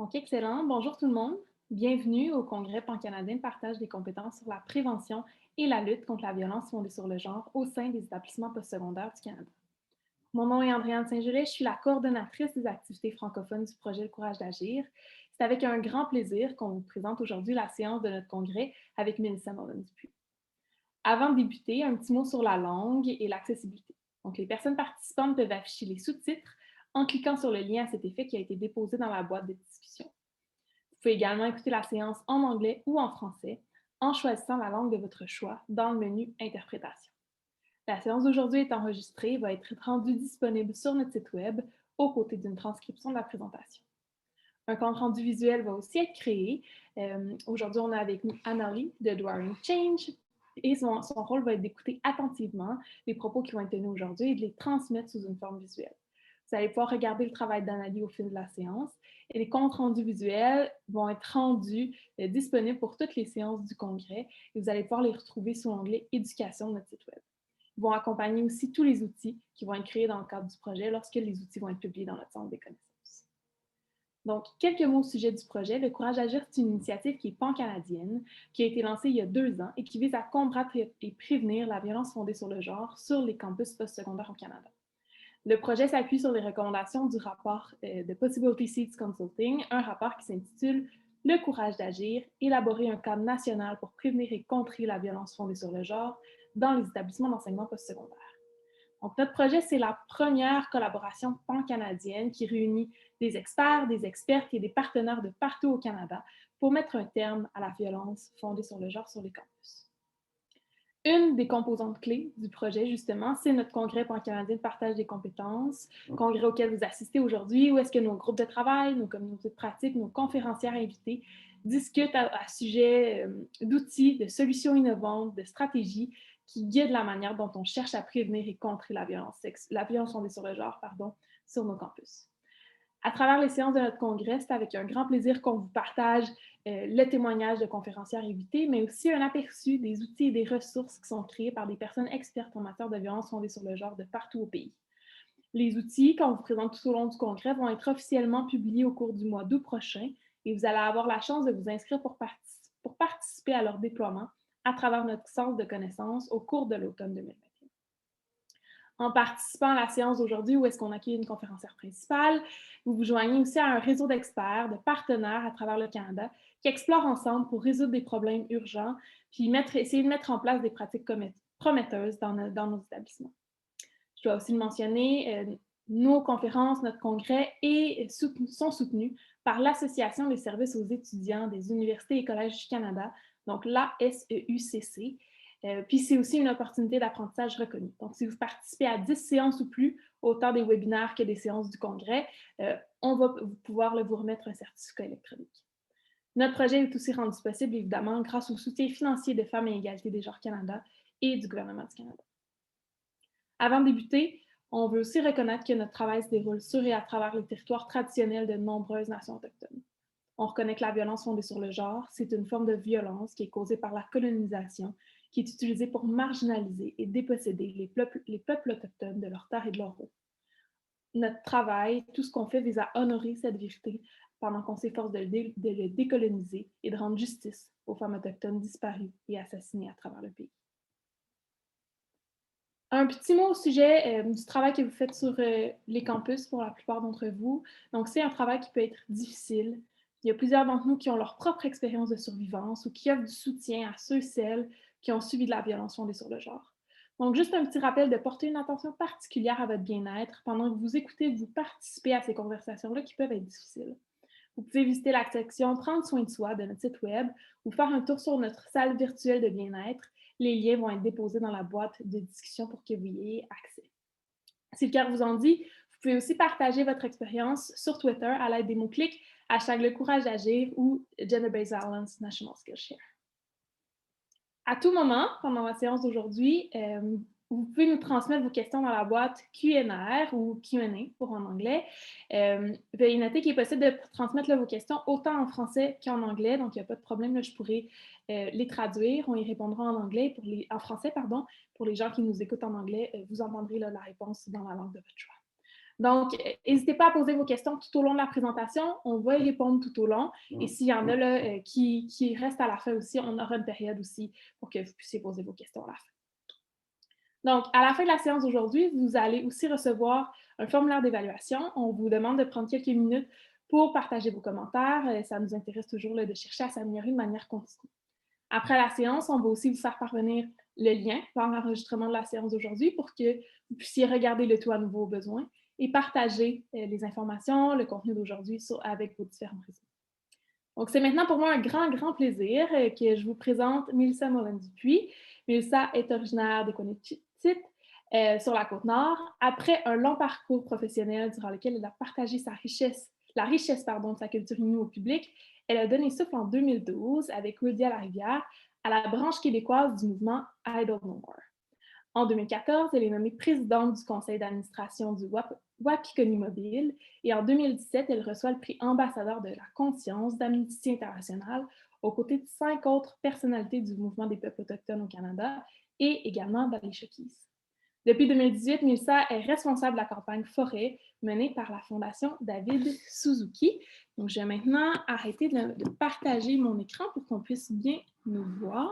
Donc, excellent. Bonjour tout le monde. Bienvenue au Congrès pan-canadien de partage des compétences sur la prévention et la lutte contre la violence fondée sur le genre au sein des établissements postsecondaires du Canada. Mon nom est Andréane Saint-Gelais, je suis la coordonnatrice des activités francophones du projet Le Courage d'agir. C'est avec un grand plaisir qu'on vous présente aujourd'hui la séance de notre congrès avec Mélissa Morin-Dupuis. Avant de débuter, un petit mot sur la langue et l'accessibilité. Donc, les personnes participantes peuvent afficher les sous-titres en cliquant sur le lien à cet effet qui a été déposé dans la boîte de discussion. Vous pouvez également écouter la séance en anglais ou en français en choisissant la langue de votre choix dans le menu Interprétation. La séance d'aujourd'hui est enregistrée et va être rendue disponible sur notre site web aux côtés d'une transcription de la présentation. Un compte rendu visuel va aussi être créé. Aujourd'hui, on a avec nous Annalie de Dwarring Change et son rôle va être d'écouter attentivement les propos qui vont être tenus aujourd'hui et de les transmettre sous une forme visuelle. Vous allez pouvoir regarder le travail d'Annalie au fil de la séance et les comptes rendus visuels vont être rendus disponibles pour toutes les séances du congrès et vous allez pouvoir les retrouver sous l'onglet Éducation de notre site web. Ils vont accompagner aussi tous les outils qui vont être créés dans le cadre du projet lorsque les outils vont être publiés dans notre centre des connaissances. Donc, quelques mots au sujet du projet. Le Courage d'agir, c'est une initiative qui est pan-canadienne, qui a été lancée il y a 2 ans et qui vise à combattre et prévenir la violence fondée sur le genre sur les campus postsecondaires au Canada. Le projet s'appuie sur les recommandations du rapport de Possibility Seeds Consulting, un rapport qui s'intitule Le courage d'agir, élaborer un cadre national pour prévenir et contrer la violence fondée sur le genre dans les établissements d'enseignement postsecondaire. Donc, notre projet, c'est la première collaboration pan-canadienne qui réunit des experts, des expertes et des partenaires de partout au Canada pour mettre un terme à la violence fondée sur le genre sur les campus. Une des composantes clés du projet, justement, c'est notre congrès pan-canadien de partage des compétences, congrès auquel vous assistez aujourd'hui, où est-ce que nos groupes de travail, nos communautés de pratique, nos conférencières invités discutent à sujet d'outils, de solutions innovantes, de stratégies qui guident la manière dont on cherche à prévenir et contrer la violence fondée sur le genre, sur nos campus. À travers les séances de notre congrès, c'est avec un grand plaisir qu'on vous partage le témoignage de conférencières invités, mais aussi un aperçu des outils et des ressources qui sont créés par des personnes expertes en matière de violence fondée sur le genre de partout au pays. Les outils qu'on vous présente tout au long du congrès vont être officiellement publiés au cours du mois d'août prochain et vous allez avoir la chance de vous inscrire pour participer à leur déploiement à travers notre centre de connaissances au cours de l'automne 2021. En participant à la séance d'aujourd'hui où est-ce qu'on accueille une conférencière principale, vous vous joignez aussi à un réseau d'experts, de partenaires à travers le Canada qui explorent ensemble pour résoudre des problèmes urgents puis essayer de mettre en place des pratiques prometteuses dans nos établissements. Je dois aussi le mentionner, nos conférences, notre congrès sont soutenus par l'Association des services aux étudiants des universités et collèges du Canada, donc l'ASEUCC. Puis c'est aussi une opportunité d'apprentissage reconnue. Donc, si vous participez à 10 séances ou plus, autant des webinaires que des séances du congrès, on va pouvoir vous remettre un certificat électronique. Notre projet est aussi rendu possible, évidemment, grâce au soutien financier de Femmes et Égalité des genres Canada et du gouvernement du Canada. Avant de débuter, on veut aussi reconnaître que notre travail se déroule sur et à travers les territoires traditionnels de nombreuses nations autochtones. On reconnaît que la violence fondée sur le genre, c'est une forme de violence qui est causée par la colonisation, qui est utilisée pour marginaliser et déposséder les peuples autochtones de leurs terres et de leurs eaux. Notre travail, tout ce qu'on fait vise à honorer cette vérité pendant qu'on s'efforce de le décoloniser et de rendre justice aux femmes autochtones disparues et assassinées à travers le pays. Un petit mot au sujet du travail que vous faites sur les campus pour la plupart d'entre vous. Donc, c'est un travail qui peut être difficile. Il y a plusieurs d'entre nous qui ont leur propre expérience de survivance ou qui offrent du soutien à ceux et celles qui ont subi de la violence fondée sur le genre. Donc, juste un petit rappel de porter une attention particulière à votre bien-être pendant que vous écoutez, vous participez à ces conversations-là qui peuvent être difficiles. Vous pouvez visiter la section Prendre soin de soi de notre site web ou faire un tour sur notre salle virtuelle de bien-être. Les liens vont être déposés dans la boîte de discussion pour que vous y ayez accès. Si le cœur vous en dit, vous pouvez aussi partager votre expérience sur Twitter à l'aide des mots-clics #Le Courage d'agir ou Gender-Based Violence National Skillshare. À tout moment, pendant la séance d'aujourd'hui, vous pouvez nous transmettre vos questions dans la boîte Q&R ou Q&A pour en anglais. Veuillez noter qu'il est possible de transmettre là, vos questions autant en français qu'en anglais, donc il n'y a pas de problème, là, je pourrai les traduire, on y répondra en anglais, en français, pardon, pour les gens qui nous écoutent en anglais, vous entendrez là, la réponse dans la langue de votre choix. Donc, n'hésitez pas à poser vos questions tout au long de la présentation. On va y répondre tout au long. Et s'il y en a là, qui restent à la fin aussi, on aura une période aussi pour que vous puissiez poser vos questions à la fin. Donc, à la fin de la séance d'aujourd'hui, vous allez aussi recevoir un formulaire d'évaluation. On vous demande de prendre quelques minutes pour partager vos commentaires. Ça nous intéresse toujours là, de chercher à s'améliorer de manière continue. Après la séance, on va aussi vous faire parvenir le lien vers l'enregistrement de la séance d'aujourd'hui pour que vous puissiez regarder le tout à nouveau au besoin et partager les informations, le contenu d'aujourd'hui avec vos différents réseaux. Donc, c'est maintenant pour moi un grand plaisir que je vous présente Mélissa Morin-Dupuis. Mélissa est originaire de Connecticut, sur la Côte-Nord. Après un long parcours professionnel durant lequel elle a partagé la richesse de sa culture inuit au public, elle a donné souffle en 2012 avec Wildia Larivière à la branche québécoise du mouvement I Don't Know More. En 2014, elle est nommée présidente du conseil d'administration du Wapikoni Mobile et en 2017, elle reçoit le prix ambassadeur de la conscience d'Amnesty International aux côtés de 5 autres personnalités du mouvement des peuples autochtones au Canada et également d'Alicia Keys. Depuis 2018, Mélissa est responsable de la campagne Forêt menée par la Fondation David Suzuki. Donc, je vais maintenant arrêter de partager mon écran pour qu'on puisse bien nous voir.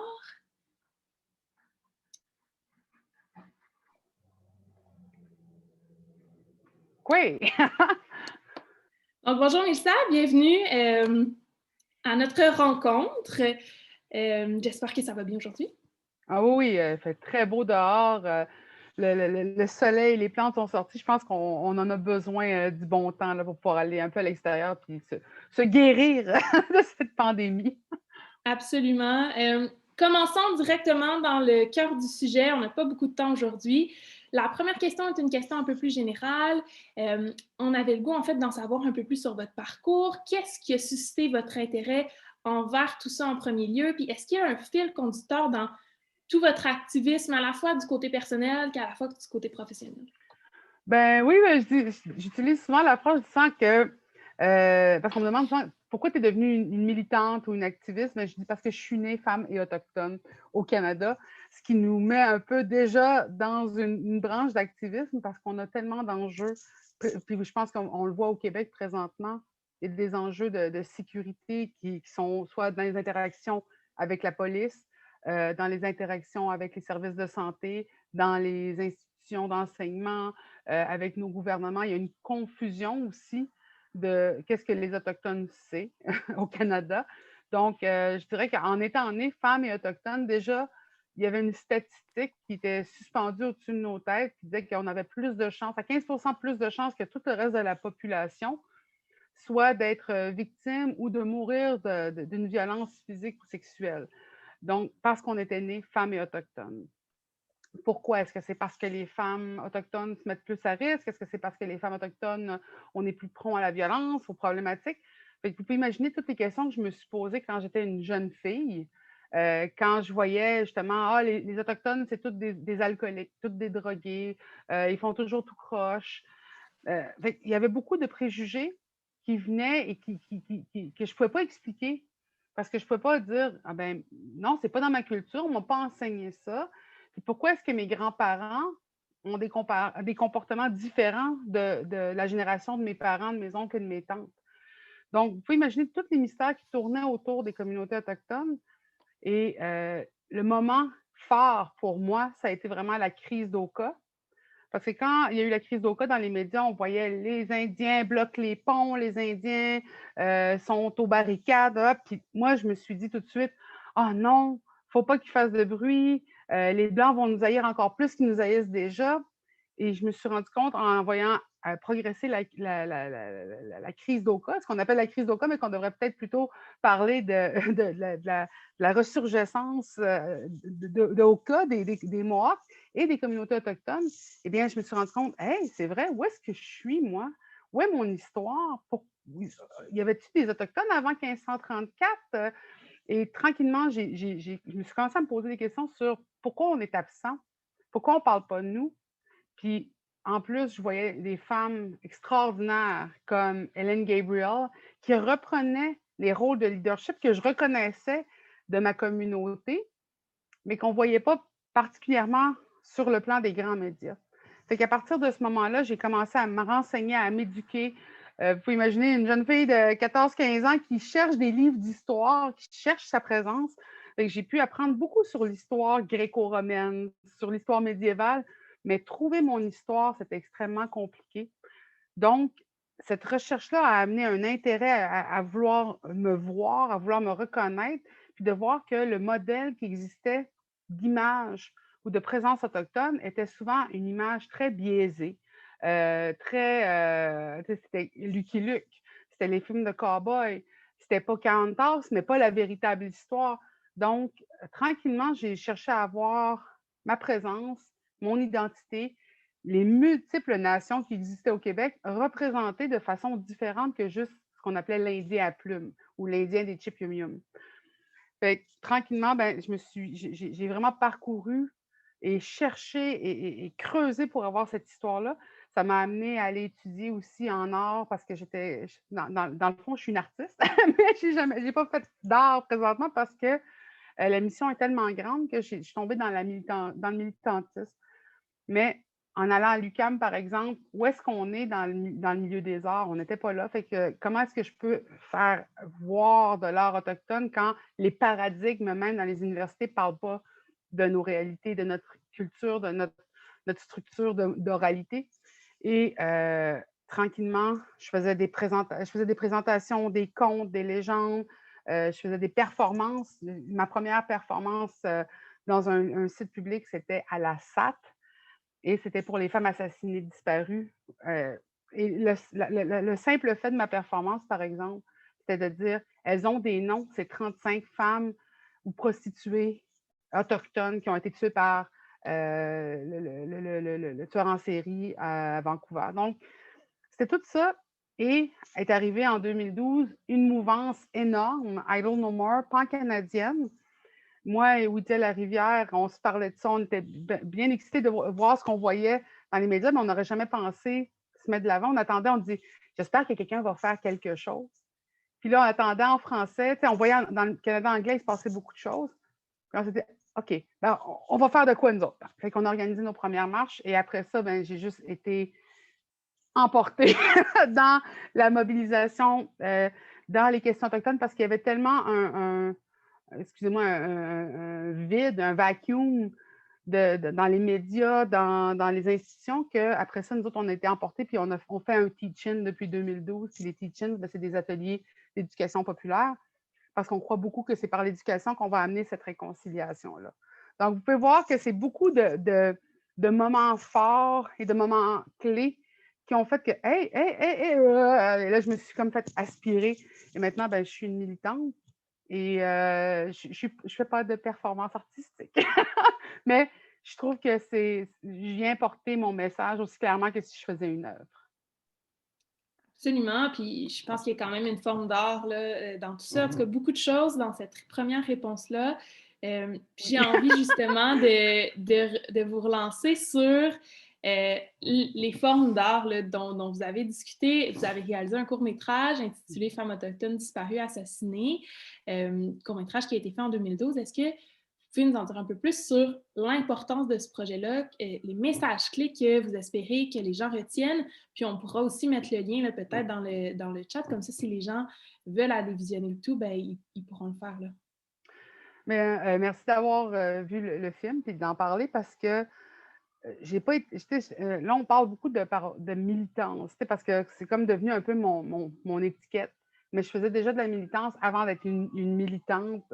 Oui. Donc, bonjour Mélissa, bienvenue à notre rencontre. J'espère que ça va bien aujourd'hui. Ah oui, il fait très beau dehors. Le soleil, les plantes sont sorties. Je pense qu'on en a besoin du bon temps là, pour pouvoir aller un peu à l'extérieur et se guérir de cette pandémie. Absolument. Commençons directement dans le cœur du sujet. On n'a pas beaucoup de temps aujourd'hui. La première question est une question un peu plus générale. On avait le goût, en fait, d'en savoir un peu plus sur votre parcours. Qu'est-ce qui a suscité votre intérêt envers tout ça en premier lieu? Puis, est-ce qu'il y a un fil conducteur dans tout votre activisme, à la fois du côté personnel qu'à la fois du côté professionnel? Ben oui, j'utilise souvent la phrase disant que, parce qu'on me demande souvent pourquoi tu es devenue une militante ou une activiste, mais je dis parce que je suis née femme et autochtone au Canada, ce qui nous met un peu déjà dans une branche d'activisme parce qu'on a tellement d'enjeux. Puis je pense qu'on le voit au Québec présentement, il y a des enjeux de sécurité qui sont soit dans les interactions avec la police, dans les interactions avec les services de santé, dans les institutions d'enseignement, avec nos gouvernements. Il y a une confusion aussi de qu'est-ce que les Autochtones c'est au Canada. Donc, je dirais qu'en étant née femme et autochtone, déjà, il y avait une statistique qui était suspendue au-dessus de nos têtes qui disait qu'on avait plus de chances, à 15 plus de chances que tout le reste de la population, soit d'être victime ou de mourir d'une violence physique ou sexuelle. Donc, parce qu'on était né femme et autochtone. Pourquoi? Est-ce que c'est parce que les femmes autochtones se mettent plus à risque? Est-ce que c'est parce que les femmes autochtones, on est plus prompt à la violence, aux problématiques? Fait que vous pouvez imaginer toutes les questions que je me suis posées quand j'étais une jeune fille, quand je voyais justement, les Autochtones, c'est toutes des alcooliques, toutes des drogués, ils font toujours tout croche. Il y avait beaucoup de préjugés qui venaient et que je ne pouvais pas expliquer parce que je ne pouvais pas dire, ah ben non, c'est pas dans ma culture, on ne m'a pas enseigné ça. Puis pourquoi est-ce que mes grands-parents ont des comportements différents de la génération de mes parents, de mes oncles et de mes tantes? Donc, vous pouvez imaginer tous les mystères qui tournaient autour des communautés autochtones. Et le moment fort pour moi, ça a été vraiment la crise d'Oka. Parce que quand il y a eu la crise d'Oka dans les médias, on voyait les Indiens bloquent les ponts, les Indiens sont aux barricades. Puis moi, je me suis dit tout de suite, oh non, il ne faut pas qu'ils fassent de bruit. Les Blancs vont nous haïr encore plus qu'ils nous haïssent déjà. Et je me suis rendu compte en voyant progresser la crise d'Oka, ce qu'on appelle la crise d'Oka, mais qu'on devrait peut-être plutôt parler de la ressurgescence d'Oka, des Mohawks et des communautés autochtones. Eh bien, je me suis rendu compte, hey, c'est vrai, où est-ce que je suis, moi? Où est mon histoire? Y avait-il des Autochtones avant 1534? Et tranquillement, je me suis commencé à me poser des questions sur pourquoi on est absent, pourquoi on ne parle pas de nous. Puis, en plus, je voyais des femmes extraordinaires comme Hélène Gabriel qui reprenaient les rôles de leadership que je reconnaissais de ma communauté, mais qu'on ne voyait pas particulièrement sur le plan des grands médias. Fait qu'à partir de ce moment-là, j'ai commencé à me renseigner, à m'éduquer. Vous pouvez imaginer une jeune fille de 14-15 ans qui cherche des livres d'histoire, qui cherche sa présence. Fait que j'ai pu apprendre beaucoup sur l'histoire gréco-romaine, sur l'histoire médiévale, mais trouver mon histoire, c'était extrêmement compliqué. Donc, cette recherche-là a amené un intérêt à vouloir me voir, à vouloir me reconnaître, puis de voir que le modèle qui existait d'image ou de présence autochtone était souvent une image très biaisée, tu sais, c'était Lucky Luke, c'était les films de cow-boys, c'était Pocahontas, mais pas la véritable histoire. Donc, tranquillement, j'ai cherché à avoir ma présence, mon identité, les multiples nations qui existaient au Québec représentées de façon différente que juste ce qu'on appelait l'Indien à plumes ou l'Indien des Chipium. Fait que, tranquillement, ben, j'ai vraiment parcouru et cherché et creusé pour avoir cette histoire-là. Ça m'a amené à aller étudier aussi en art parce que dans le fond, je suis une artiste, mais j'ai pas fait d'art présentement parce que la mission est tellement grande que je suis tombée dans le militantisme. Mais en allant à l'UQAM, par exemple, où est-ce qu'on est dans le milieu des arts? On n'était pas là. Fait que comment est-ce que je peux faire voir de l'art autochtone quand les paradigmes, même dans les universités, ne parlent pas de nos réalités, de notre culture, de notre structure d'oralité? Et tranquillement, je faisais des présentations, des contes, des légendes, je faisais des performances. Ma première performance dans un site public, c'était à la SAT. Et c'était pour les femmes assassinées disparues. Et le simple fait de ma performance, par exemple, c'était de dire elles ont des noms, c'est 35 femmes ou prostituées autochtones qui ont été tuées par le tueur en série à Vancouver. Donc, c'était tout ça. Et est arrivée en 2012 une mouvance énorme, Idle No More, pan-canadienne. Moi et Ouidia Larivière, on se parlait de ça, on était bien excités de voir ce qu'on voyait dans les médias, mais on n'aurait jamais pensé se mettre de l'avant. On attendait, on dit j'espère que quelqu'un va faire quelque chose. Puis là, on attendait en français, on voyait dans le Canada anglais, il se passait beaucoup de choses. Puis on s'est dit OK, ben, on va faire de quoi nous autres? Fait qu'on a organisé nos premières marches et après ça, ben, j'ai juste été emportée dans la mobilisation, dans les questions autochtones parce qu'il y avait tellement excusez-moi, un vide, un vacuum dans les médias, dans les institutions, qu'après ça, nous autres, on a été emportés, puis on fait un teach-in depuis 2012. Puis les teach-ins, ben, c'est des ateliers d'éducation populaire, parce qu'on croit beaucoup que c'est par l'éducation qu'on va amener cette réconciliation-là. Donc, vous pouvez voir que c'est beaucoup de moments forts et de moments clés qui ont fait que, hey, et là, je me suis comme fait aspirer. Et maintenant, ben, je suis une militante. Et je ne fais pas de performance artistique. Mais je trouve que je viens porter mon message aussi clairement que si je faisais une œuvre. Absolument, puis je pense qu'il y a quand même une forme d'art dans tout ça. En tout cas, beaucoup de choses dans cette première réponse-là. J'ai envie justement de vous relancer sur les formes d'art dont vous avez discuté. Vous avez réalisé un court-métrage intitulé Femmes autochtones disparues, assassinées, court-métrage qui a été fait en 2012. Est-ce que vous pouvez nous en dire un peu plus sur l'importance de ce projet-là, les messages clés que vous espérez que les gens retiennent, puis on pourra aussi mettre le lien peut-être dans le chat, comme ça, si les gens veulent aller visionner le tout, ben, ils pourront le faire là. Mais merci d'avoir vu le film et d'en parler parce que j'ai pas été. Là, on parle beaucoup de militance, parce que c'est comme devenu un peu mon étiquette. Mais je faisais déjà de la militance avant d'être une militante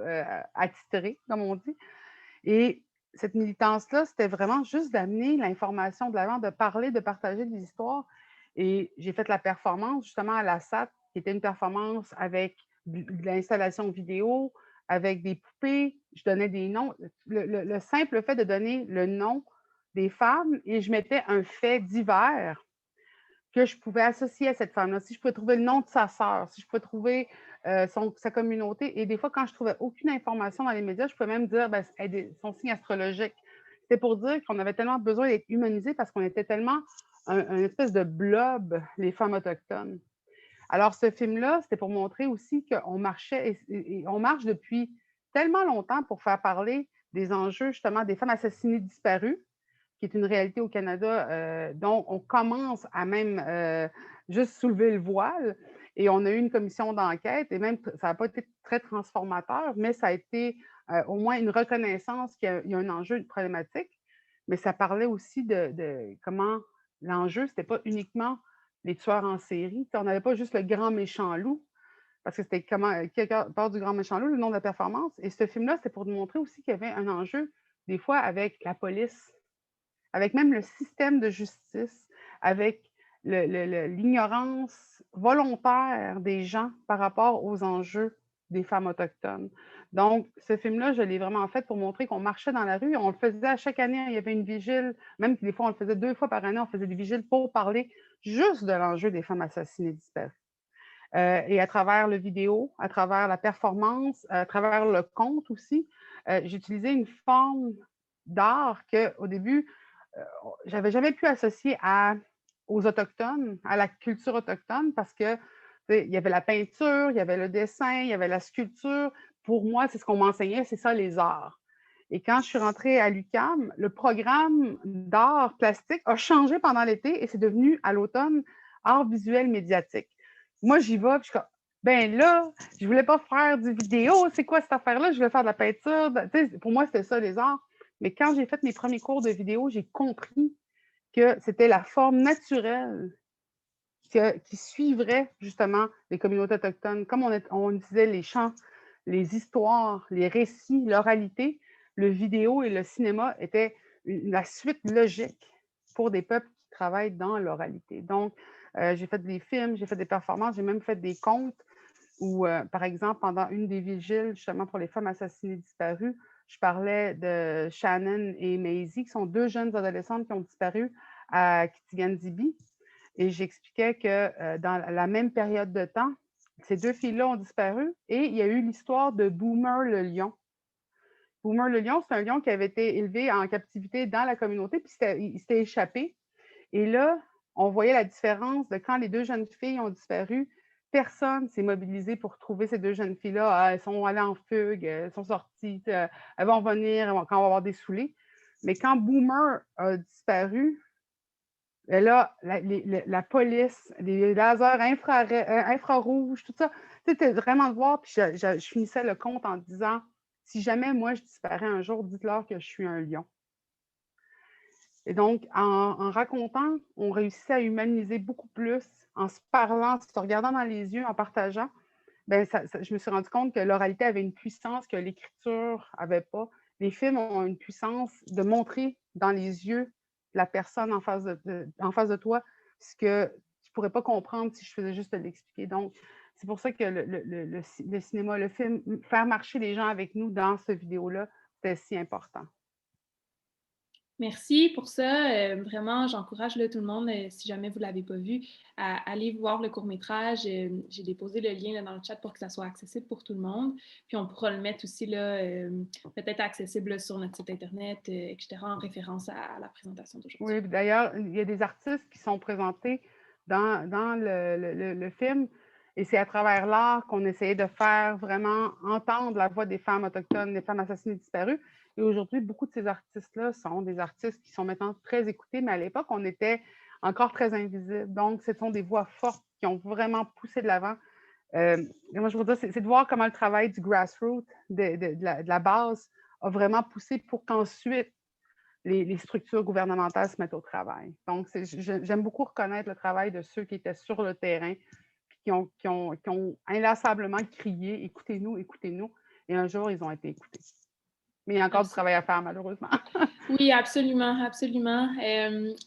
attitrée, comme on dit. Et cette militance-là, c'était vraiment juste d'amener l'information de l'avant, de parler, de partager des histoires. Et j'ai fait la performance justement à la SAT, qui était une performance avec de l'installation vidéo, avec des poupées. Je donnais des noms. Le simple fait de donner le nom des femmes et je mettais un fait divers que je pouvais associer à cette femme-là. Si je pouvais trouver le nom de sa sœur, si je pouvais trouver sa communauté. Et des fois, quand je ne trouvais aucune information dans les médias, je pouvais même dire son signe astrologique. C'était pour dire qu'on avait tellement besoin d'être humanisés parce qu'on était tellement un espèce de blob, les femmes autochtones. Alors, ce film-là, c'était pour montrer aussi qu'on marchait et on marche depuis tellement longtemps pour faire parler des enjeux, justement, des femmes assassinées disparues, qui est une réalité au Canada, dont on commence à même juste soulever le voile. Et on a eu une commission d'enquête, et même ça n'a pas été très transformateur, mais ça a été au moins une reconnaissance qu'il y a un enjeu, une problématique. Mais ça parlait aussi de comment l'enjeu, c'était pas uniquement les tueurs en série. Tu sais, on n'avait pas juste le grand méchant loup, parce que c'était comment quelque part du grand méchant loup, le nom de la performance. Et ce film-là, c'était pour nous montrer aussi qu'il y avait un enjeu, des fois, avec la police, avec même le système de justice, avec l'ignorance volontaire des gens par rapport aux enjeux des femmes autochtones. Donc, ce film-là, je l'ai vraiment fait pour montrer qu'on marchait dans la rue. On le faisait à chaque année, il y avait une vigile, même des fois, on le faisait 2 fois par année, on faisait des vigiles pour parler juste de l'enjeu des femmes assassinées disparues. Et à travers le vidéo, à travers la performance, à travers le conte aussi, j'utilisais une forme d'art qu'au début, j'avais jamais pu associer aux Autochtones, à la culture autochtone, parce que il y avait la peinture, il y avait le dessin, il y avait la sculpture. Pour moi, c'est ce qu'on m'enseignait, c'est ça les arts. Et quand je suis rentrée à l'UQAM, le programme d'art plastique a changé pendant l'été et c'est devenu à l'automne art visuel médiatique. Moi, j'y vais, puis je suis comme, ben là, je voulais pas faire du vidéo, c'est quoi cette affaire-là? Je voulais faire de la peinture. Pour moi, c'était ça les arts. Mais quand j'ai fait mes premiers cours de vidéo, j'ai compris que c'était la forme naturelle qui suivrait justement les communautés autochtones. Comme on disait, les chants, les histoires, les récits, l'oralité, le vidéo et le cinéma étaient la suite logique pour des peuples qui travaillent dans l'oralité. Donc, j'ai fait des films, j'ai fait des performances, j'ai même fait des contes où, par exemple, pendant une des vigiles, justement pour les femmes assassinées disparues, je parlais de Shannon et Maisie, qui sont 2 jeunes adolescentes qui ont disparu à Kitigan-Zibi. Et j'expliquais que dans la même période de temps, ces 2 filles-là ont disparu et il y a eu l'histoire de Boomer le lion. Boomer le lion, c'est un lion qui avait été élevé en captivité dans la communauté, puis il s'était échappé. Et là, on voyait la différence de quand les 2 jeunes filles ont disparu. Personne s'est mobilisé pour trouver ces 2 jeunes filles-là. Ah, elles sont allées en fugue, elles sont sorties, elles vont venir quand on va avoir des saoulés. Mais quand Boomer a disparu, et là, la police, les lasers infrarouges, tout ça, c'était vraiment de voir. Puis je finissais le compte en disant, si jamais moi je disparais un jour, dites-leur que je suis un lion. Et donc, en racontant, on réussit à humaniser beaucoup plus, en se parlant, en se regardant dans les yeux, en partageant. Ben, je me suis rendu compte que l'oralité avait une puissance que l'écriture n'avait pas. Les films ont une puissance de montrer dans les yeux la personne en face de toi ce que tu ne pourrais pas comprendre si je faisais juste l'expliquer. Donc, c'est pour ça que le cinéma, le film, faire marcher les gens avec nous dans cette vidéo-là, c'était si important. Merci pour ça. Vraiment, j'encourage tout le monde, si jamais vous ne l'avez pas vu, à aller voir le court-métrage. J'ai déposé le lien là, dans le chat pour que ça soit accessible pour tout le monde. Puis on pourra le mettre aussi là, peut-être accessible sur notre site Internet, etc., en référence à la présentation d'aujourd'hui. Oui, d'ailleurs, il y a des artistes qui sont présentés dans le film. Et c'est à travers l'art qu'on essayait de faire vraiment entendre la voix des femmes autochtones, des femmes assassinées disparues. Et aujourd'hui, beaucoup de ces artistes-là sont des artistes qui sont maintenant très écoutés, mais à l'époque, on était encore très invisibles. Donc, ce sont des voix fortes qui ont vraiment poussé de l'avant. Moi, je veux dire, c'est de voir comment le travail du grassroots, de la base, a vraiment poussé pour qu'ensuite, les structures gouvernementales se mettent au travail. Donc, j'aime beaucoup reconnaître le travail de ceux qui étaient sur le terrain, qui ont inlassablement crié « Écoutez-nous, écoutez-nous ». Et un jour, ils ont été écoutés. Mais il y a encore du travail à faire, malheureusement. Oui, absolument, absolument.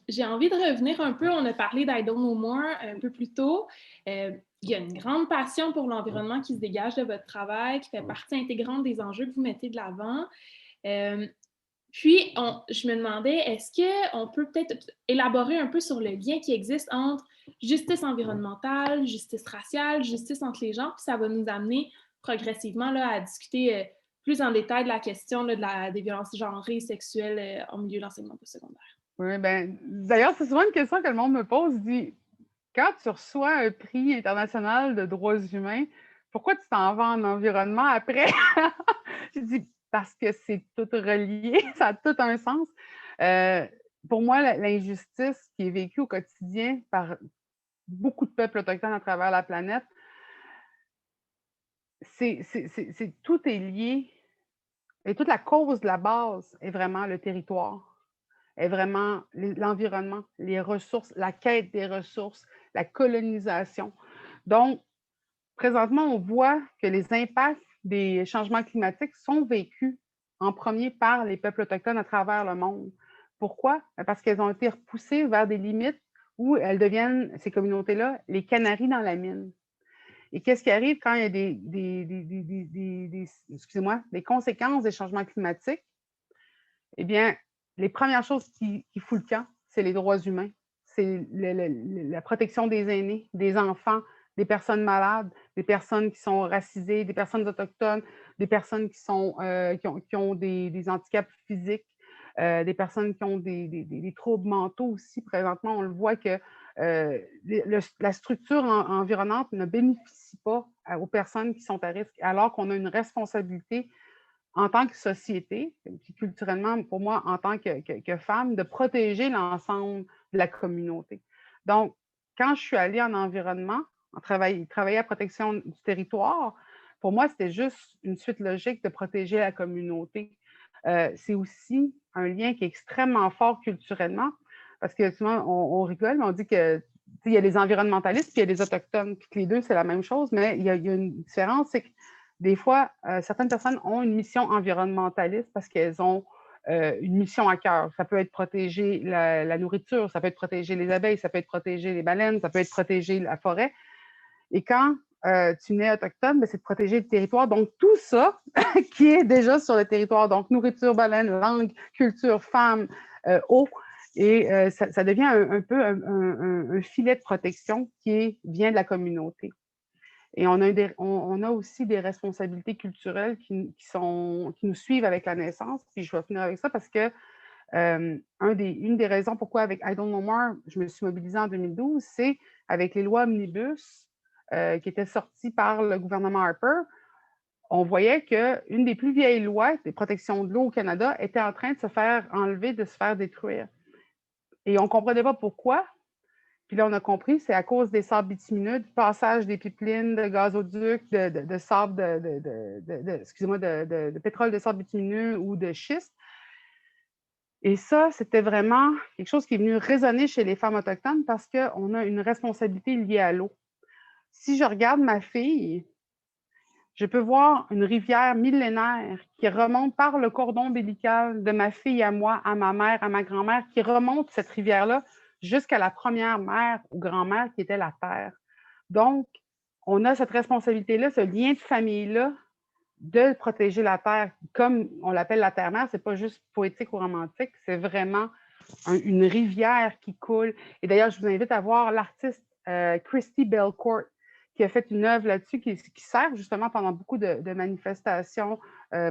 J'ai envie de revenir un peu, on a parlé d'I Don't Know More un peu plus tôt. Il y a une grande passion pour l'environnement qui se dégage de votre travail, qui fait partie intégrante des enjeux que vous mettez de l'avant. Puis, je me demandais, est-ce qu'on peut peut-être élaborer un peu sur le lien qui existe entre justice environnementale, justice raciale, justice entre les genres, puis ça va nous amener progressivement là, à discuter plus en détail de la question là, des violences genrées, sexuelles en milieu d'enseignement postsecondaire. Oui, bien, d'ailleurs, c'est souvent une question que le monde me pose, dit, quand tu reçois un prix international de droits humains, pourquoi tu t'en vas en environnement après? Je dis, parce que c'est tout relié, ça a tout un sens. pour moi, l'injustice qui est vécue au quotidien par beaucoup de peuples autochtones à travers la planète, tout est lié et toute la cause de la base est vraiment le territoire, est vraiment l'environnement, les ressources, la quête des ressources, la colonisation. Donc, présentement, on voit que les impacts des changements climatiques sont vécus en premier par les peuples autochtones à travers le monde. Pourquoi? Parce qu'elles ont été repoussées vers des limites où elles deviennent, ces communautés-là, les canaris dans la mine. Et qu'est-ce qui arrive quand il y a excusez-moi, des conséquences des changements climatiques? Eh bien, les premières choses qui foutent le camp, c'est les droits humains. C'est la protection des aînés, des enfants, des personnes malades, des personnes qui sont racisées, des personnes autochtones, des personnes qui ont des handicaps physiques, des personnes qui ont des troubles mentaux aussi. Présentement, on le voit que la structure environnante ne bénéficie pas aux personnes qui sont à risque, alors qu'on a une responsabilité en tant que société, puis culturellement, pour moi, en tant que femme, de protéger l'ensemble de la communauté. Donc, quand je suis allée en environnement, travailler à la protection du territoire, pour moi, c'était juste une suite logique de protéger la communauté. C'est aussi un lien qui est extrêmement fort culturellement, parce que souvent, on rigole, mais on dit que il y a les environnementalistes puis il y a les autochtones, puis que les deux, c'est la même chose, mais il y a une différence, c'est que des fois, certaines personnes ont une mission environnementaliste parce qu'elles ont une mission à cœur. Ça peut être protéger la nourriture, ça peut être protéger les abeilles, ça peut être protéger les baleines, ça peut être protéger la forêt. Et quand tu nais autochtone, c'est de protéger le territoire. Donc, tout ça qui est déjà sur le territoire, donc nourriture, baleine, langue, culture, femme, eau, et ça devient un peu un filet de protection vient de la communauté. Et on a aussi des responsabilités culturelles qui nous suivent avec la naissance. Puis je vais finir avec ça parce que une des raisons pourquoi avec I Don't Know More, je me suis mobilisée en 2012, c'est avec les lois Omnibus qui étaient sorties par le gouvernement Harper, on voyait qu'une des plus vieilles lois des protections de l'eau au Canada était en train de se faire enlever, de se faire détruire. Et on ne comprenait pas pourquoi. Puis là, on a compris, c'est à cause des sables bitumineux, du passage des pipelines de gazoducs, de sable, excusez-moi, de pétrole de sable bitumineux ou de schiste. Et ça, c'était vraiment quelque chose qui est venu résonner chez les femmes autochtones parce qu'on a une responsabilité liée à l'eau. Si je regarde ma fille, je peux voir une rivière millénaire qui remonte par le cordon ombilical de ma fille à moi, à ma mère, à ma grand-mère, qui remonte cette rivière-là jusqu'à la première mère ou grand-mère qui était la terre. Donc, on a cette responsabilité-là, ce lien de famille-là, de protéger la terre, comme on l'appelle la terre-mère, c'est pas juste poétique ou romantique, c'est vraiment une rivière qui coule. Et d'ailleurs, je vous invite à voir l'artiste Christy Belcourt, qui a fait une œuvre là-dessus qui sert justement pendant beaucoup de manifestations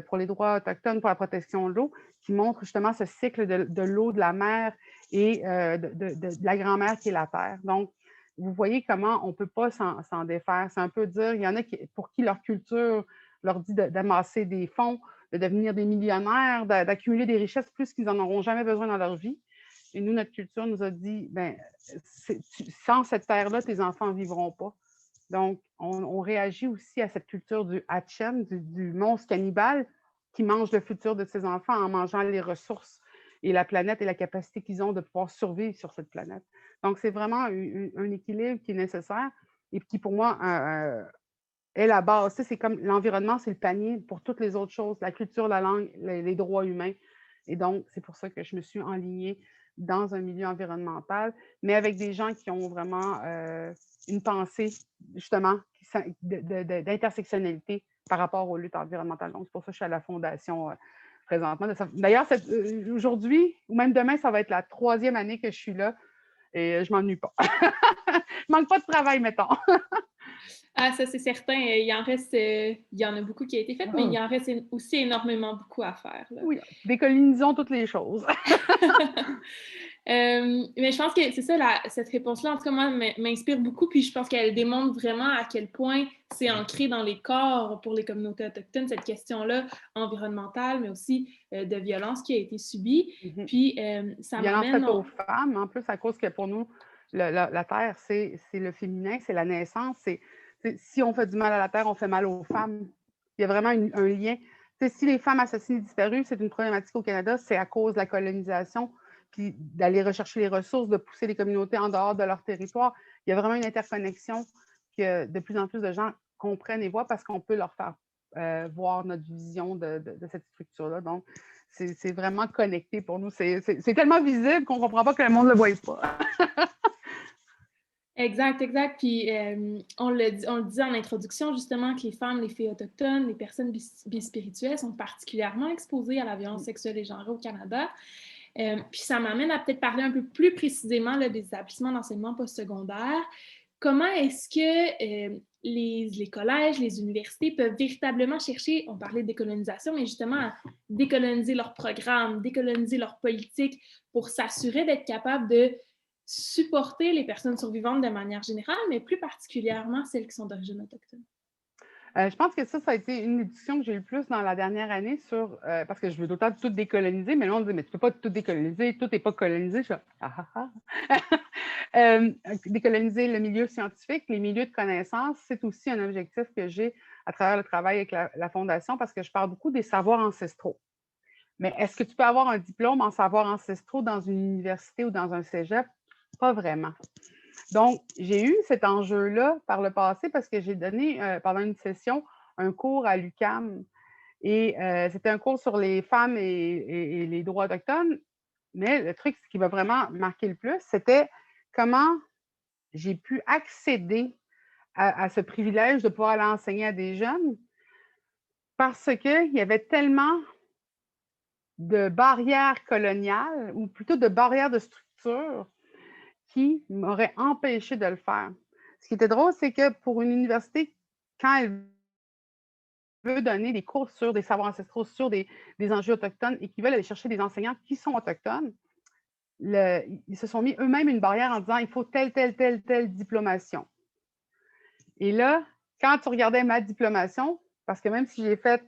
pour les droits autochtones, pour la protection de l'eau, qui montre justement ce cycle de l'eau, de la mer et de la grand-mère qui est la terre. Donc, vous voyez comment on ne peut pas s'en défaire. C'est un peu dire, il y en a pour qui leur culture leur dit d'amasser des fonds, de devenir des millionnaires, d'accumuler des richesses plus qu'ils n'en auront jamais besoin dans leur vie. Et nous, notre culture nous a dit, ben, sans cette terre-là, tes enfants ne vivront pas. Donc, on réagit aussi à cette culture du Hatchem, du monstre cannibale qui mange le futur de ses enfants en mangeant les ressources et la planète et la capacité qu'ils ont de pouvoir survivre sur cette planète. Donc, c'est vraiment un équilibre qui est nécessaire et qui, pour moi, est la base. Tu sais, c'est comme l'environnement, c'est le panier pour toutes les autres choses, la culture, la langue, les droits humains. Et donc, c'est pour ça que je me suis enlignée dans un milieu environnemental, mais avec des gens qui ont vraiment une pensée, justement, d'intersectionnalité par rapport aux luttes environnementales. Donc, c'est pour ça que je suis à la Fondation présentement. D'ailleurs, aujourd'hui, ou même demain, ça va être la 3e année que je suis là et je ne m'ennuie pas. Je manque pas de travail, mettons. Ah, ça, c'est certain. Il y en a beaucoup qui a été fait, mais il en reste aussi énormément beaucoup à faire. Là. Oui, décolonisons toutes les choses. Mais je pense que c'est ça, cette réponse-là, en tout cas, moi, m'inspire beaucoup, puis je pense qu'elle démontre vraiment à quel point c'est ancré dans les corps pour les communautés autochtones, cette question-là environnementale, mais aussi de violence qui a été subie. Puis ça Violence m'amène... faite aux femmes, en plus, à cause que pour nous, la terre, c'est le féminin, c'est la naissance. Si on fait du mal à la terre, on fait mal aux femmes. Il y a vraiment un lien. Si les femmes assassinées disparues, c'est une problématique au Canada, c'est à cause de la colonisation, puis d'aller rechercher les ressources, de pousser les communautés en dehors de leur territoire. Il y a vraiment une interconnexion que de plus en plus de gens comprennent et voient parce qu'on peut leur faire voir notre vision de cette structure-là. Donc, c'est vraiment connecté pour nous. C'est tellement visible qu'on ne comprend pas que le monde ne le voit pas. Exact, exact. Puis on le disait en introduction, justement, que les femmes, les filles autochtones, les personnes bispirituelles sont particulièrement exposées à la violence sexuelle et genrée au Canada. Puis ça m'amène à peut-être parler un peu plus précisément là, des établissements d'enseignement postsecondaire. Comment est-ce que les collèges, les universités peuvent véritablement chercher, on parlait de décolonisation, mais justement à décoloniser leurs programmes, décoloniser leurs politiques pour s'assurer d'être capable de supporter les personnes survivantes de manière générale, mais plus particulièrement celles qui sont d'origine autochtone? Je pense que ça a été une des discussions que j'ai eu le plus dans la dernière année sur, parce que je veux d'autant tout décoloniser, mais là, on dit, mais tu ne peux pas tout décoloniser, tout n'est pas colonisé. Je décoloniser le milieu scientifique, les milieux de connaissances, c'est aussi un objectif que j'ai à travers le travail avec la Fondation parce que je parle beaucoup des savoirs ancestraux. Mais est-ce que tu peux avoir un diplôme en savoirs ancestraux dans une université ou dans un cégep? Pas vraiment. Donc, j'ai eu cet enjeu-là par le passé parce que j'ai donné pendant une session un cours à l'UQAM. Et c'était un cours sur les femmes et les droits autochtones. Mais le truc, ce qui m'a vraiment marqué le plus, c'était comment j'ai pu accéder à ce privilège de pouvoir aller enseigner à des jeunes parce qu'il y avait tellement de barrières coloniales, ou plutôt de barrières de structure, qui m'auraient empêché de le faire. Ce qui était drôle, c'est que pour une université, quand elle veut donner des cours sur des savoirs ancestraux, sur des enjeux autochtones et qui veulent aller chercher des enseignants qui sont autochtones, ils se sont mis eux-mêmes une barrière en disant il faut telle diplomation. Et là, quand tu regardais ma diplomation, parce que même si j'ai fait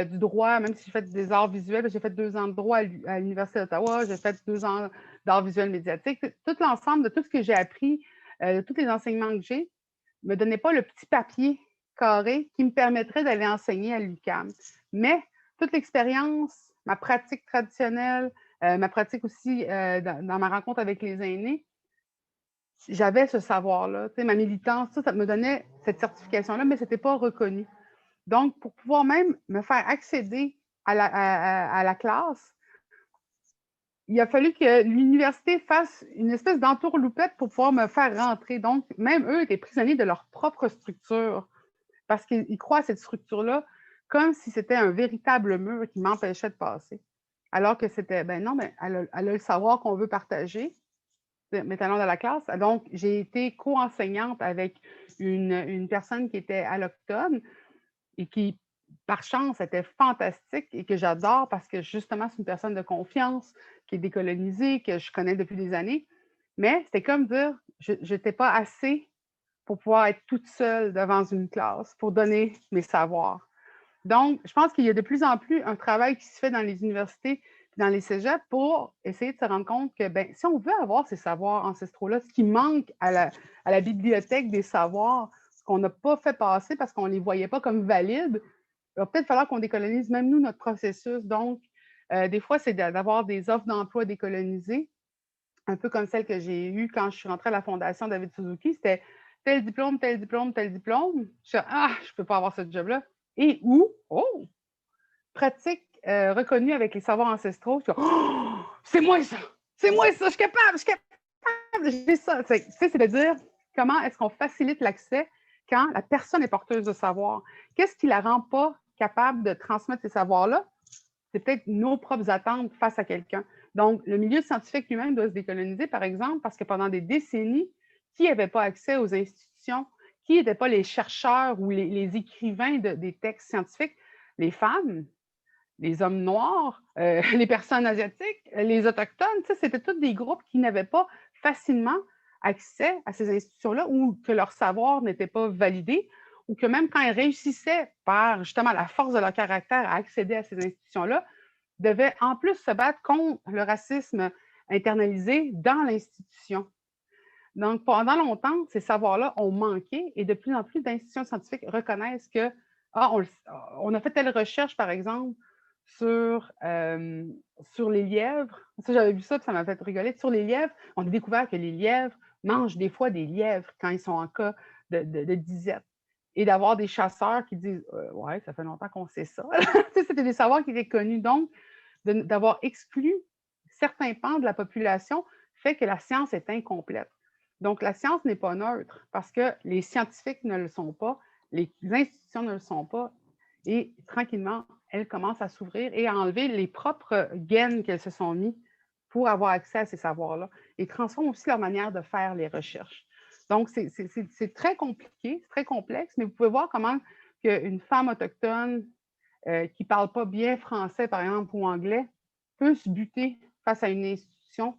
du droit, même si j'ai fait des arts visuels, j'ai fait 2 ans de droit à l'Université d'Ottawa, j'ai fait 2 ans d'arts visuels médiatiques, tout l'ensemble de tout ce que j'ai appris, de tous les enseignements que j'ai, ne me donnait pas le petit papier carré qui me permettrait d'aller enseigner à l'UQAM. Mais toute l'expérience, ma pratique traditionnelle, ma pratique aussi dans ma rencontre avec les aînés, j'avais ce savoir-là. Ma militance, ça me donnait cette certification-là, mais ce n'était pas reconnu. Donc, pour pouvoir même me faire accéder à la classe, il a fallu que l'université fasse une espèce d'entourloupette pour pouvoir me faire rentrer. Donc, même eux étaient prisonniers de leur propre structure parce qu'ils croient à cette structure-là comme si c'était un véritable mur qui m'empêchait de passer. Alors que c'était, ben non, mais elle a le savoir qu'on veut partager, mes talents dans la classe. Donc, j'ai été co-enseignante avec une personne qui était allochtone et qui, par chance, était fantastique et que j'adore parce que justement, c'est une personne de confiance qui est décolonisée, que je connais depuis des années. Mais c'était comme dire, je n'étais pas assez pour pouvoir être toute seule devant une classe, pour donner mes savoirs. Donc, je pense qu'il y a de plus en plus un travail qui se fait dans les universités, dans les cégeps, pour essayer de se rendre compte que ben, si on veut avoir ces savoirs ancestraux-là, ce qui manque à la bibliothèque des savoirs, ce qu'on n'a pas fait passer parce qu'on ne les voyait pas comme valides, il va peut-être falloir qu'on décolonise même nous notre processus. Donc, des fois, c'est d'avoir des offres d'emploi décolonisées, un peu comme celle que j'ai eue quand je suis rentrée à la Fondation David Suzuki. C'était tel diplôme, tel diplôme, tel diplôme. Je suis je ne peux pas avoir ce job-là. Et où, pratique reconnue avec les savoirs ancestraux. Je suis c'est moi ça! C'est moi ça! Je suis capable! J'ai ça! C'est de dire comment est-ce qu'on facilite l'accès quand la personne est porteuse de savoir. Qu'est-ce qui ne la rend pas capable de transmettre ces savoirs-là? C'est peut-être nos propres attentes face à quelqu'un. Donc, le milieu scientifique lui-même doit se décoloniser, par exemple, parce que pendant des décennies, qui n'avait pas accès aux institutions? Qui n'étaient pas les chercheurs ou les écrivains des textes scientifiques? Les femmes. les hommes noirs, les personnes asiatiques, les autochtones, c'était tous des groupes qui n'avaient pas facilement accès à ces institutions-là ou que leur savoir n'était pas validé ou que même quand ils réussissaient par justement la force de leur caractère à accéder à ces institutions-là, devaient en plus se battre contre le racisme internalisé dans l'institution. Donc, pendant longtemps, ces savoirs-là ont manqué et de plus en plus d'institutions scientifiques reconnaissent que on a fait telle recherche, par exemple, sur, sur les lièvres. Ça, j'avais vu ça, puis ça m'a fait rigoler. Sur les lièvres, on a découvert que les lièvres mangent des fois des lièvres quand ils sont en cas de disette. Et d'avoir des chasseurs qui disent ouais, ça fait longtemps qu'on sait ça. C'était des savoirs qui étaient connus. Donc, d'avoir exclu certains pans de la population fait que la science est incomplète. Donc, la science n'est pas neutre parce que les scientifiques ne le sont pas, les institutions ne le sont pas, et tranquillement, elles commencent à s'ouvrir et à enlever les propres gaines qu'elles se sont mis pour avoir accès à ces savoirs-là et transforment aussi leur manière de faire les recherches. Donc, c'est très compliqué, c'est très complexe, mais vous pouvez voir comment une femme autochtone qui ne parle pas bien français, par exemple, ou anglais, peut se buter face à une institution,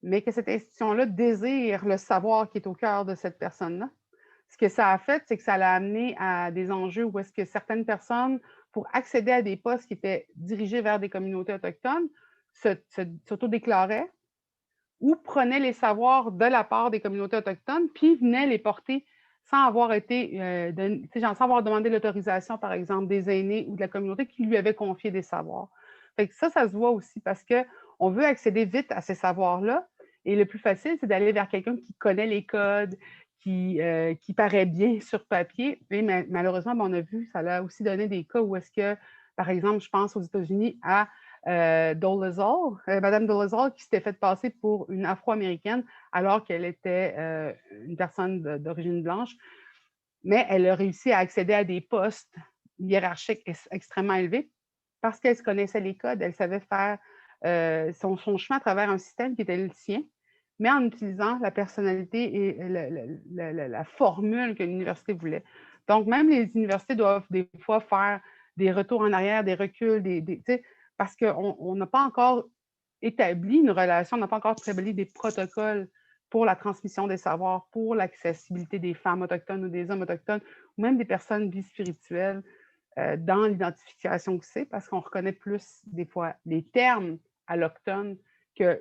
mais que cette institution-là désire le savoir qui est au cœur de cette personne-là. Ce que ça a fait, c'est que ça l'a amené à des enjeux où est-ce que certaines personnes, pour accéder à des postes qui étaient dirigés vers des communautés autochtones, s'autodéclauraient ou prenaient les savoirs de la part des communautés autochtones, puis venaient les porter sans avoir été, sans avoir demandé l'autorisation, par exemple, des aînés ou de la communauté qui lui avaient confié des savoirs. Fait que ça se voit aussi parce qu'on veut accéder vite à ces savoirs-là. Et le plus facile, c'est d'aller vers quelqu'un qui connaît les codes, qui paraît bien sur papier. Mais malheureusement, on a vu, ça a aussi donné des cas où est-ce que, par exemple, je pense aux États-Unis à Dolezal, Madame Dolezal, qui s'était faite passer pour une Afro-Américaine alors qu'elle était une personne d'origine blanche, mais elle a réussi à accéder à des postes hiérarchiques extrêmement élevés parce qu'elle se connaissait les codes, elle savait faire son chemin à travers un système qui était le sien, mais en utilisant la personnalité et la formule que l'université voulait. Donc, même les universités doivent des fois faire des retours en arrière, des reculs, parce qu'on n'a pas encore établi une relation, on n'a pas encore établi des protocoles pour la transmission des savoirs, pour l'accessibilité des femmes autochtones ou des hommes autochtones, ou même des personnes bispirituelles dans l'identification que c'est, parce qu'on reconnaît plus des fois les termes allochtones que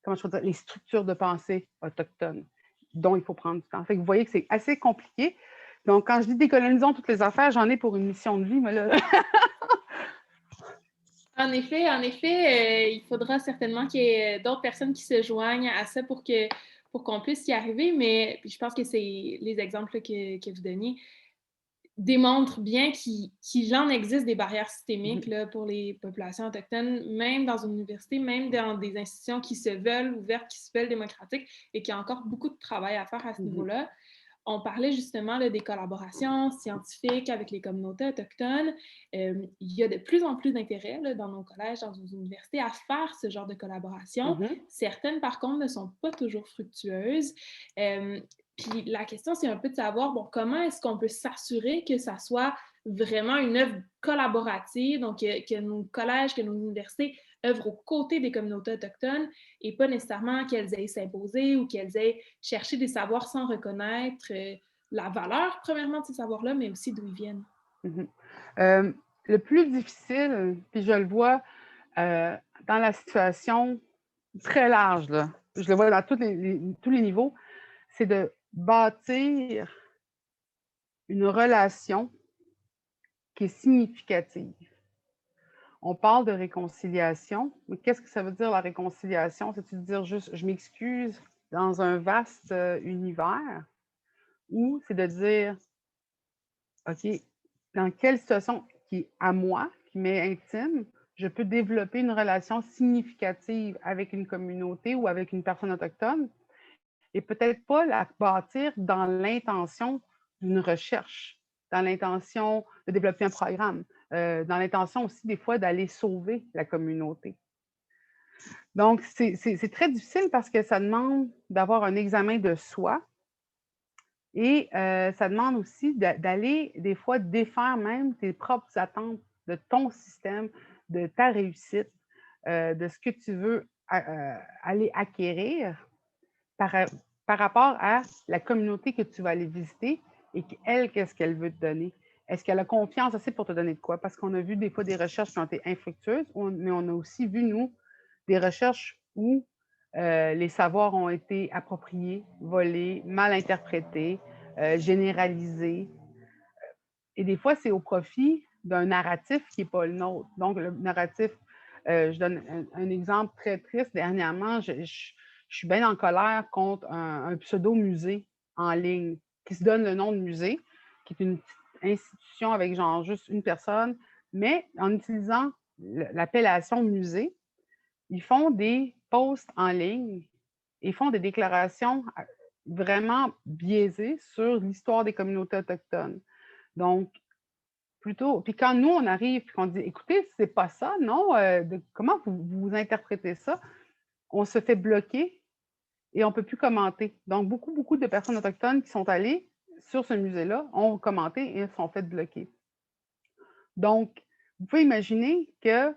comment je peux dire, les structures de pensée autochtones dont il faut prendre du temps. Fait que vous voyez que c'est assez compliqué. Donc, quand je dis décolonisons toutes les affaires, j'en ai pour une mission de vie, mais là... En effet, il faudra certainement qu'il y ait d'autres personnes qui se joignent à ça pour qu'on puisse y arriver, mais je pense que c'est les exemples que vous donniez démontrent bien qu'il en existe des barrières systémiques là, pour les populations autochtones, même dans une université, même dans des institutions qui se veulent ouvertes, qui se veulent démocratiques, et qu'il y a encore beaucoup de travail à faire à ce niveau-là. On parlait justement là, des collaborations scientifiques avec les communautés autochtones. Il y a de plus en plus d'intérêt dans nos collèges, dans nos universités, à faire ce genre de collaboration. Certaines, par contre, ne sont pas toujours fructueuses. Puis la question, c'est un peu de savoir, bon, comment est-ce qu'on peut s'assurer que ça soit vraiment une œuvre collaborative, donc que nos collèges, que nos universités œuvrent aux côtés des communautés autochtones et pas nécessairement qu'elles aient s'imposer ou qu'elles aient cherché des savoirs sans reconnaître la valeur, premièrement, de ces savoirs-là, mais aussi d'où ils viennent. Le plus difficile, puis je le vois dans la situation très large, là, je le vois dans tous les niveaux, c'est de bâtir une relation qui est significative. On parle de réconciliation, mais qu'est-ce que ça veut dire la réconciliation? C'est-tu de dire juste je m'excuse dans un vaste univers? Ou c'est de dire, OK, dans quelle situation qui est à moi, qui m'est intime, je peux développer une relation significative avec une communauté ou avec une personne autochtone et peut-être pas la bâtir dans l'intention d'une recherche, dans l'intention de développer un programme, dans l'intention aussi des fois d'aller sauver la communauté. Donc, c'est très difficile parce que ça demande d'avoir un examen de soi, Et ça demande aussi d'aller, des fois, défaire même tes propres attentes de ton système, de ta réussite, de ce que tu veux aller acquérir par, par rapport à la communauté que tu vas aller visiter et qu'elle, qu'est-ce qu'elle veut te donner. Est-ce qu'elle a confiance assez pour te donner de quoi? Parce qu'on a vu des fois des recherches qui ont été infructueuses, mais on a aussi vu, nous, des recherches où les savoirs ont été appropriés, volés, mal interprétés, généralisés. Et des fois, c'est au profit d'un narratif qui n'est pas le nôtre. Donc, le narratif, je donne un exemple très triste. Dernièrement, je suis bien en colère contre un pseudo-musée en ligne qui se donne le nom de musée, qui est une petite institution avec genre juste une personne, mais en utilisant l'appellation musée, ils font des posts en ligne, ils font des déclarations vraiment biaisées sur l'histoire des communautés autochtones. Donc, plutôt, puis quand nous, on arrive et qu'on dit, écoutez, c'est pas ça, non, comment vous interprétez ça? On se fait bloquer et on ne peut plus commenter. Donc, beaucoup de personnes autochtones qui sont allées sur ce musée-là ont commenté et se sont fait bloquer. Donc, vous pouvez imaginer que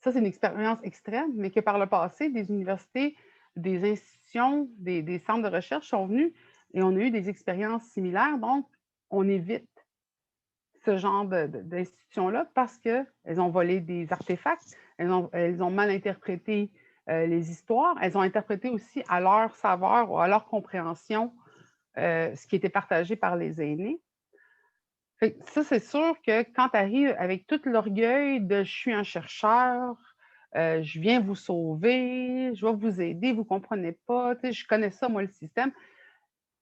ça, c'est une expérience extrême, mais que par le passé, des universités, des institutions, des centres de recherche sont venus et on a eu des expériences similaires. Donc, on évite ce genre d'institutions-là parce qu'elles ont volé des artefacts, elles ont mal interprété les histoires, elles ont interprété aussi à leur savoir ou à leur compréhension ce qui était partagé par les aînés. Fait que ça, c'est sûr que quand tu arrives avec tout l'orgueil de je suis un chercheur, je viens vous sauver, je vais vous aider, vous ne comprenez pas, je connais ça, moi, le système.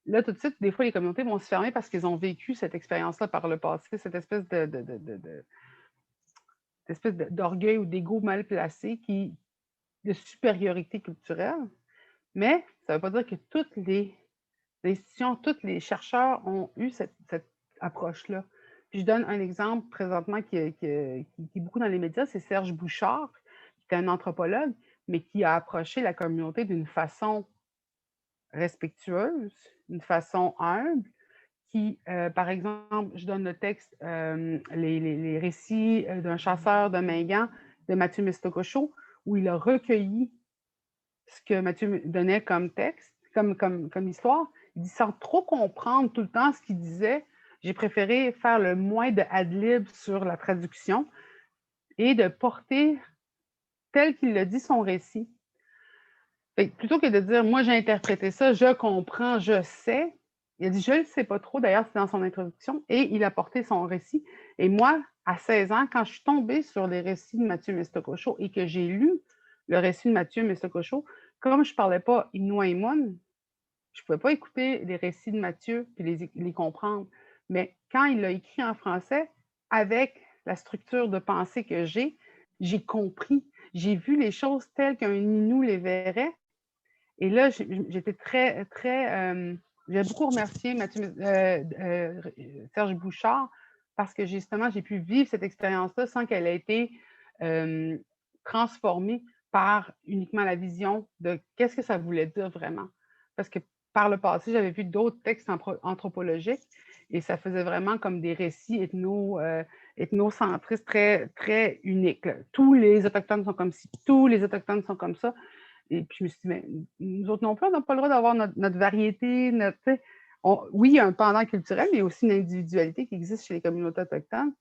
Là, tout de suite, des fois, les communautés vont se fermer parce qu'ils ont vécu cette expérience-là par le passé, cette espèce d'orgueil ou d'ego mal placé, de supériorité culturelle. Mais ça ne veut pas dire que toutes les institutions, tous les chercheurs ont eu cette approche-là. Puis je donne un exemple présentement qui est beaucoup dans les médias, c'est Serge Bouchard, qui est un anthropologue, mais qui a approché la communauté d'une façon respectueuse, d'une façon humble, qui, par exemple, je donne le texte, les récits d'un chasseur de Mingan de Mathieu Mistococho, où il a recueilli ce que Mathieu donnait comme texte, comme histoire. Il dit sans trop comprendre tout le temps ce qu'il disait, j'ai préféré faire le moins de ad-lib sur la traduction et de porter tel qu'il le dit son récit. Fait que plutôt que de dire moi j'ai interprété ça, je comprends, je sais, il a dit je ne le sais pas trop, d'ailleurs c'est dans son introduction, et il a porté son récit. Et moi, à 16 ans, quand je suis tombée sur les récits de Mathieu Mistococho et que j'ai lu le récit de Mathieu Mistococho, comme je ne parlais pas Inouïmoun, je ne pouvais pas écouter les récits de Mathieu et les comprendre. Mais quand il l'a écrit en français, avec la structure de pensée que j'ai compris. J'ai vu les choses telles qu'un Inou les verrait. Et là, j'étais j'ai beaucoup remercié Serge Bouchard parce que justement, j'ai pu vivre cette expérience-là sans qu'elle ait été transformée par uniquement la vision de qu'est-ce que ça voulait dire vraiment. Parce que par le passé, j'avais vu d'autres textes anthropologiques et ça faisait vraiment comme des récits ethnocentristes très uniques. Là. Tous les Autochtones sont comme ci, tous les Autochtones sont comme ça. Et puis, je me suis dit, mais nous autres non plus, on n'a pas le droit d'avoir notre variété. Oui, il y a un pendant culturel, mais il y a aussi une individualité qui existe chez les communautés autochtones.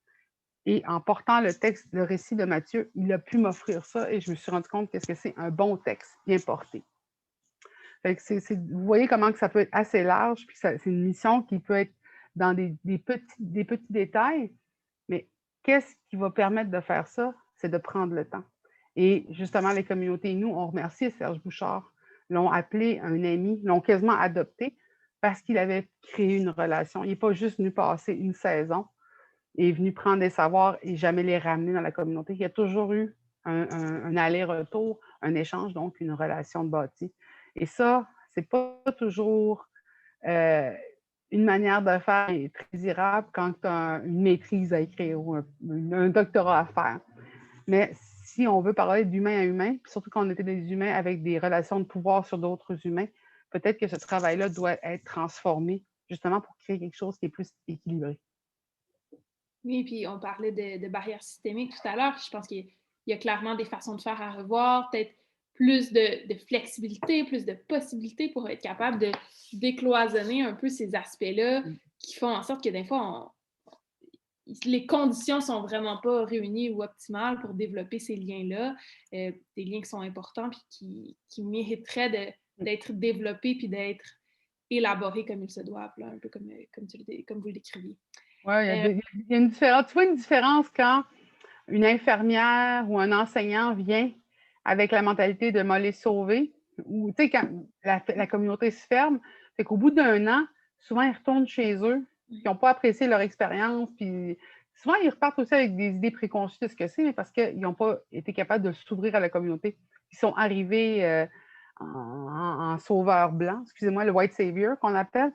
Et en portant le texte, le récit de Mathieu, il a pu m'offrir ça et je me suis rendu compte qu'est-ce que c'est un bon texte, bien porté. Fait que vous voyez comment que ça peut être assez large, puis c'est une mission qui peut être dans des petits détails, mais qu'est-ce qui va permettre de faire ça? C'est de prendre le temps. Et justement, les communautés, nous, on remercie Serge Bouchard, l'ont appelé un ami, l'ont quasiment adopté parce qu'il avait créé une relation. Il n'est pas juste venu passer une saison, il est venu prendre des savoirs et jamais les ramener dans la communauté. Il y a toujours eu un aller-retour, un échange, donc une relation bâtie. Et ça, c'est pas toujours une manière de faire très désirable quand tu as une maîtrise à écrire ou un doctorat à faire. Mais si on veut parler d'humain à humain, surtout quand on était des humains avec des relations de pouvoir sur d'autres humains, peut-être que ce travail-là doit être transformé justement pour créer quelque chose qui est plus équilibré. Oui, puis on parlait de barrières systémiques tout à l'heure. Je pense qu'il y a clairement des façons de faire à revoir, peut-être plus de flexibilité, plus de possibilités pour être capable de décloisonner un peu ces aspects-là qui font en sorte que des fois, les conditions sont vraiment pas réunies ou optimales pour développer ces liens-là, des liens qui sont importants puis qui mériteraient d'être développés puis d'être élaborés comme ils se doivent, là, un peu comme vous le décriviez. Oui, il y a une différence. Tu vois une différence quand une infirmière ou un enseignant vient avec la mentalité de me les sauver, ou tu sais, quand la communauté se ferme, fait qu'au bout d'un an, souvent ils retournent chez eux, ils n'ont pas apprécié leur expérience, puis souvent ils repartent aussi avec des idées préconçues de ce que c'est, mais parce qu'ils n'ont pas été capables de s'ouvrir à la communauté. Ils sont arrivés en sauveur blanc, excusez-moi, le white savior qu'on appelle.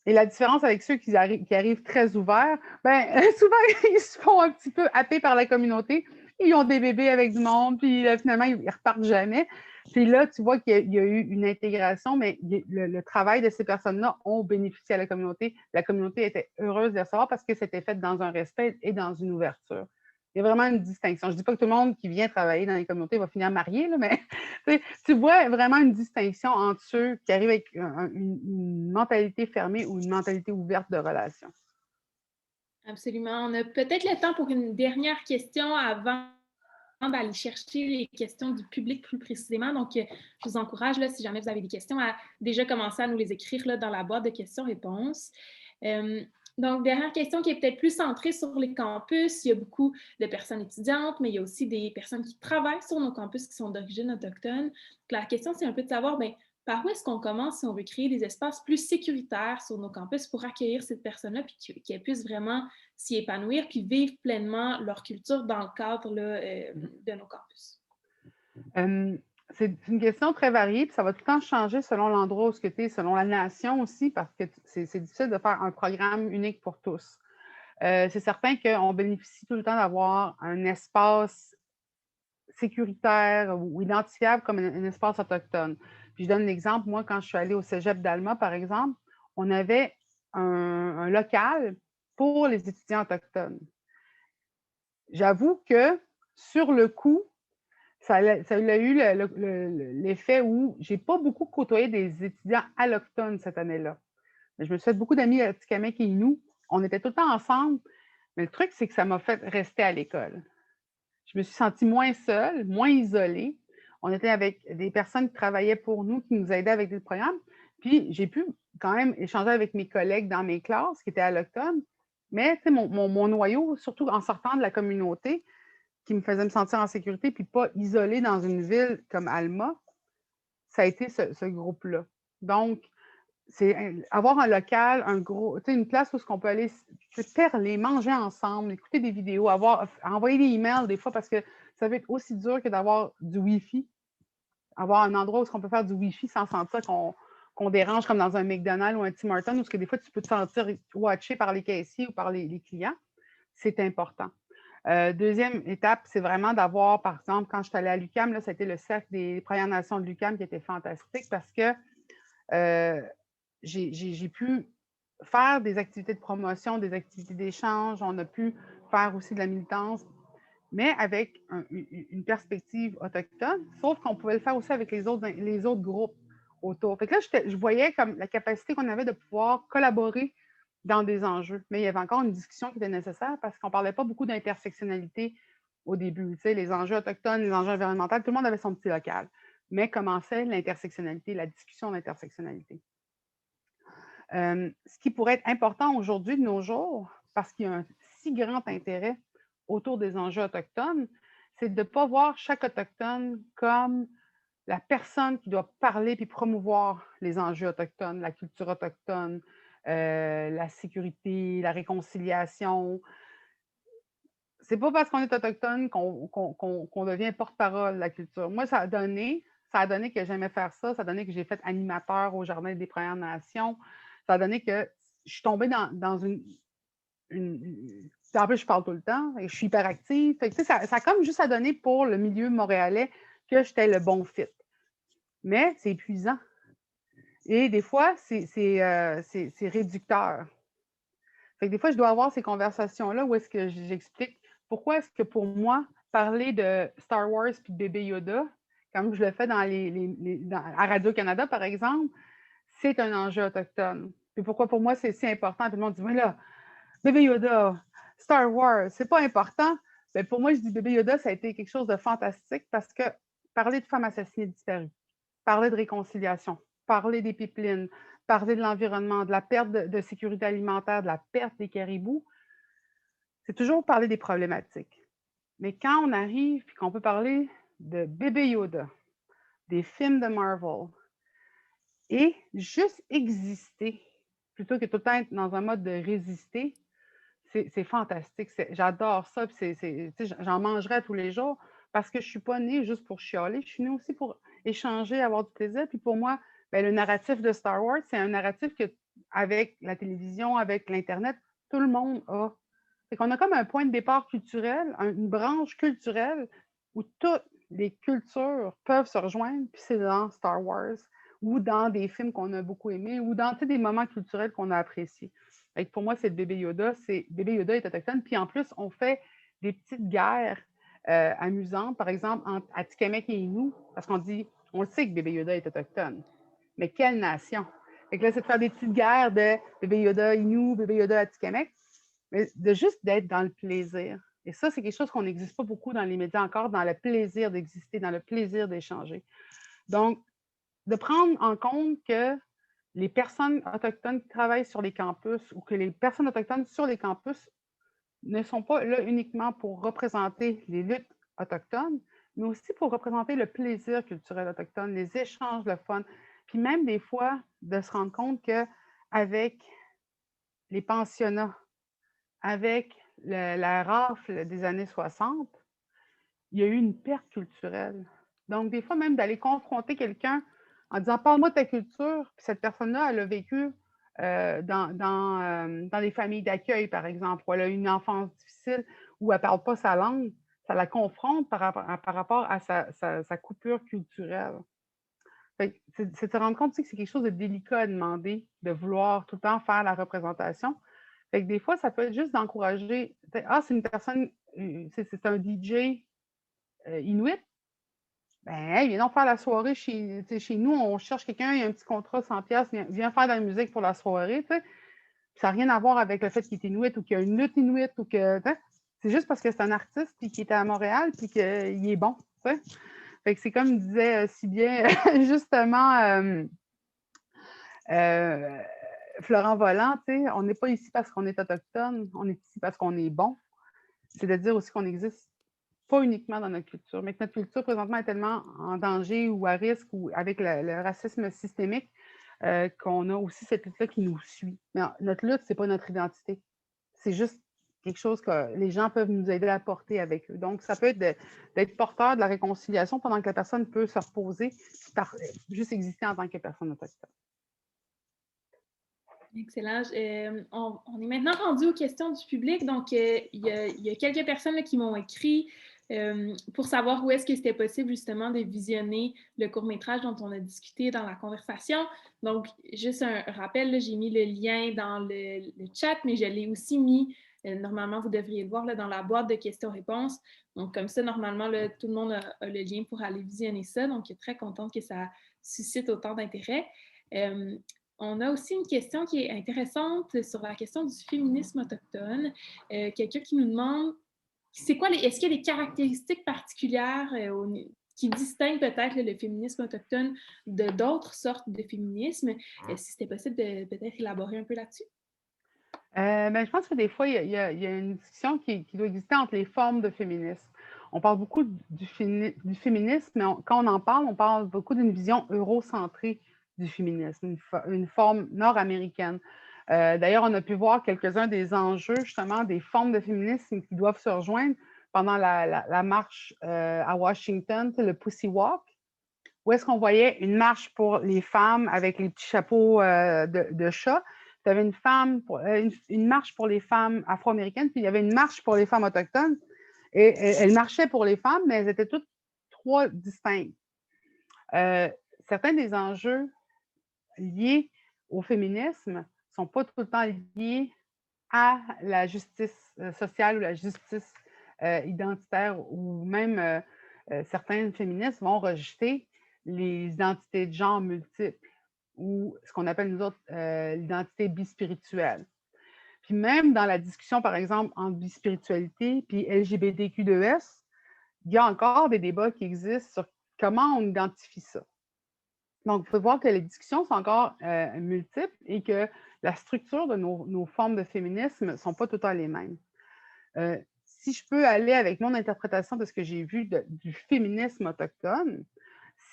Et la différence avec ceux qui arrivent très ouverts, ben, souvent, ils se font un petit peu happer par la communauté. Ils ont des bébés avec du monde, puis finalement, ils ne repartent jamais. Puis là, tu vois qu'il y a eu une intégration, mais le travail de ces personnes-là ont bénéficié à la communauté. La communauté était heureuse de le savoir parce que c'était fait dans un respect et dans une ouverture. Il y a vraiment une distinction. Je ne dis pas que tout le monde qui vient travailler dans les communautés va finir marié, là, mais tu vois vraiment une distinction entre ceux qui arrivent avec une mentalité fermée ou une mentalité ouverte de relation. Absolument. On a peut-être le temps pour une dernière question avant d'aller chercher les questions du public plus précisément. Donc, je vous encourage, là, si jamais vous avez des questions, à déjà commencer à nous les écrire là, dans la boîte de questions-réponses. Donc, dernière question qui est peut-être plus centrée sur les campus. Il y a beaucoup de personnes étudiantes, mais il y a aussi des personnes qui travaillent sur nos campus qui sont d'origine autochtone. Donc, la question, c'est un peu de savoir, bien, par où est-ce qu'on commence si on veut créer des espaces plus sécuritaires sur nos campus pour accueillir ces personnes-là puis qu'elles puissent vraiment s'y épanouir puis vivre pleinement leur culture dans le cadre là, de nos campus? C'est une question très variée, puis ça va tout le temps changer selon l'endroit où tu es, selon la nation aussi, parce que c'est difficile de faire un programme unique pour tous. C'est certain qu'on bénéficie tout le temps d'avoir un espace sécuritaire ou identifiable comme un espace autochtone. Puis je donne l'exemple, moi, quand je suis allée au cégep d'Alma, par exemple, on avait un local pour les étudiants autochtones. J'avoue que sur le coup, ça a eu l'effet où je n'ai pas beaucoup côtoyé des étudiants allochtones cette année-là. Mais je me suis fait beaucoup d'amis Atikamekw et Innu. On était tout le temps ensemble. Mais le truc, c'est que ça m'a fait rester à l'école. Je me suis sentie moins seule, moins isolée. On était avec des personnes qui travaillaient pour nous, qui nous aidaient avec des programmes. Puis j'ai pu quand même échanger avec mes collègues dans mes classes qui étaient allochtones. Mais mon noyau, surtout en sortant de la communauté, qui me faisait me sentir en sécurité, puis pas isolée dans une ville comme Alma, ça a été ce groupe-là. Donc, c'est avoir un local, une place où on peut aller perler, manger ensemble, écouter des vidéos, envoyer des emails des fois, parce que ça peut être aussi dur que d'avoir du Wi-Fi. Avoir un endroit où on peut faire du Wi-Fi sans sentir qu'on dérange comme dans un McDonald's ou un Tim Hortons, où que des fois, tu peux te sentir watché par les caissiers ou par les clients. C'est important. Deuxième étape, c'est vraiment d'avoir, par exemple, quand je suis allée à l'UQAM, c'était le cercle des Premières Nations de l'UQAM qui était fantastique parce que j'ai pu faire des activités de promotion, des activités d'échange, on a pu faire aussi de la militance, mais avec une perspective autochtone, sauf qu'on pouvait le faire aussi avec les autres groupes autour. Fait que là, je voyais comme la capacité qu'on avait de pouvoir collaborer dans des enjeux. Mais il y avait encore une discussion qui était nécessaire parce qu'on ne parlait pas beaucoup d'intersectionnalité au début. Tu sais, les enjeux autochtones, les enjeux environnementaux, tout le monde avait son petit local. Mais commençait l'intersectionnalité, la discussion d'intersectionnalité. Ce qui pourrait être important aujourd'hui de nos jours, parce qu'il y a un si grand intérêt autour des enjeux autochtones, c'est de ne pas voir chaque autochtone comme la personne qui doit parler puis promouvoir les enjeux autochtones, la culture autochtone, la sécurité, la réconciliation. C'est pas parce qu'on est autochtone qu'on devient porte-parole de la culture. Moi, ça a donné que j'aimais faire ça, ça a donné que j'ai fait animateur au Jardin des Premières Nations, ça a donné que je suis tombée dans une en plus, je parle tout le temps et je suis hyperactive. Fait que, ça a comme juste à donner pour le milieu montréalais que j'étais le bon fit. Mais c'est épuisant. Et des fois, c'est réducteur. Fait que des fois, je dois avoir ces conversations-là où est-ce que j'explique pourquoi est-ce que pour moi, parler de Star Wars puis de bébé Yoda, comme je le fais à Radio-Canada, par exemple, c'est un enjeu autochtone. Puis pourquoi pour moi, c'est si important? Tout le monde dit, mais là, bébé Yoda, Star Wars, c'est pas important. Mais pour moi, je dis bébé Yoda, ça a été quelque chose de fantastique parce que parler de femmes assassinées disparues, parler de réconciliation, parler des pipelines, parler de l'environnement, de la perte de sécurité alimentaire, de la perte des caribous, c'est toujours parler des problématiques. Mais quand on arrive et qu'on peut parler de bébé Yoda, des films de Marvel, et juste exister, plutôt que tout le temps être dans un mode de résister, c'est fantastique. J'adore ça. J'en mangerai tous les jours parce que je ne suis pas née juste pour chialer. Je suis née aussi pour échanger, avoir du plaisir. Puis pour moi, ben, le narratif de Star Wars, c'est un narratif que, avec la télévision, avec l'Internet, tout le monde a. Fait qu'on a comme un point de départ culturel, une branche culturelle où toutes les cultures peuvent se rejoindre, puis c'est dans Star Wars ou dans des films qu'on a beaucoup aimés ou dans des moments culturels qu'on a appréciés. Pour moi, c'est le bébé Yoda. Bébé Yoda est autochtone. Puis en plus, on fait des petites guerres amusantes, par exemple, entre Atikamekw et Innu, parce qu'on dit, on le sait que bébé Yoda est autochtone. Mais quelle nation? Fait que là, c'est de faire des petites guerres de bébé Yoda Innu, bébé Yoda Atikamekw, mais de juste d'être dans le plaisir. Et ça, c'est quelque chose qu'on n'existe pas beaucoup dans les médias encore, dans le plaisir d'exister, dans le plaisir d'échanger. Donc, de prendre en compte que les personnes autochtones qui travaillent sur les campus ou que les personnes autochtones sur les campus ne sont pas là uniquement pour représenter les luttes autochtones, mais aussi pour représenter le plaisir culturel autochtone, les échanges, le fun. Puis même des fois, de se rendre compte qu'avec les pensionnats, avec la rafle des années 60, il y a eu une perte culturelle. Donc, des fois, même d'aller confronter quelqu'un en disant parle-moi de ta culture, puis cette personne-là, elle a vécu dans des familles d'accueil, par exemple, où elle a eu une enfance difficile, où elle ne parle pas sa langue, ça la confronte par rapport à sa coupure culturelle. C'est de se rendre compte que c'est quelque chose de délicat à demander, de vouloir tout le temps faire la représentation. Fait que des fois, ça peut être juste d'encourager. Ah, c'est une personne, c'est un DJ Inuit. Ben, hey, viens donc faire la soirée chez nous. On cherche quelqu'un, il y a un petit contrat 100$, viens faire de la musique pour la soirée. T'sais. Ça n'a rien à voir avec le fait qu'il est Inuit ou qu'il y a une lutte Inuit ou que. C'est juste parce que c'est un artiste puis qu'il était à Montréal puis qu'il est bon. T'sais. Fait que c'est comme disait si bien justement Florent Volant, on n'est pas ici parce qu'on est autochtone, on est ici parce qu'on est bon. C'est-à-dire aussi qu'on existe pas uniquement dans notre culture, mais que notre culture présentement est tellement en danger ou à risque ou avec le racisme systémique qu'on a aussi cette lutte-là qui nous suit. Mais notre lutte, c'est pas notre identité. C'est juste quelque chose que les gens peuvent nous aider à porter avec eux. Donc, ça peut être d'être porteur de la réconciliation pendant que la personne peut se reposer, juste exister en tant que personne autochtone. Excellent. On est maintenant rendu aux questions du public. Donc, il y a quelques personnes là, qui m'ont écrit pour savoir où est-ce que c'était possible justement de visionner le court-métrage dont on a discuté dans la conversation. Donc, juste un rappel, j'ai mis le lien dans le chat, mais je l'ai aussi mis, normalement, vous devriez le voir là, dans la boîte de questions-réponses. Donc, comme ça, normalement, là, tout le monde a le lien pour aller visionner ça. Donc, je suis très contente que ça suscite autant d'intérêt. On a aussi une question qui est intéressante sur la question du féminisme autochtone. Quelqu'un qui nous demande, est-ce qu'il y a des caractéristiques particulières qui distinguent peut-être le féminisme autochtone de d'autres sortes de féminisme? Si c'était possible de peut-être élaborer un peu là-dessus? Ben, je pense que des fois, il y a une discussion qui doit exister entre les formes de féminisme. On parle beaucoup du féminisme, mais quand on parle beaucoup d'une vision eurocentrée du féminisme, une forme nord-américaine. D'ailleurs, on a pu voir quelques-uns des enjeux, justement, des formes de féminisme qui doivent se rejoindre pendant la marche à Washington, le Pussy Walk, où est-ce qu'on voyait une marche pour les femmes avec les petits chapeaux de chat. Tu avais une marche pour les femmes afro-américaines, puis il y avait une marche pour les femmes autochtones. Et elles marchaient pour les femmes, mais elles étaient toutes trois distinctes. Certains des enjeux liées au féminisme ne sont pas tout le temps liées à la justice sociale ou la justice identitaire, ou même certains féministes vont rejeter les identités de genre multiples ou ce qu'on appelle nous autres l'identité bispirituelle. Puis même dans la discussion, par exemple, entre bispiritualité puis LGBTQ2S, il y a encore des débats qui existent sur comment on identifie ça. Donc, il faut voir que les discussions sont encore multiples et que la structure de nos formes de féminisme ne sont pas tout le temps les mêmes. Si je peux aller avec mon interprétation de ce que j'ai vu du féminisme autochtone,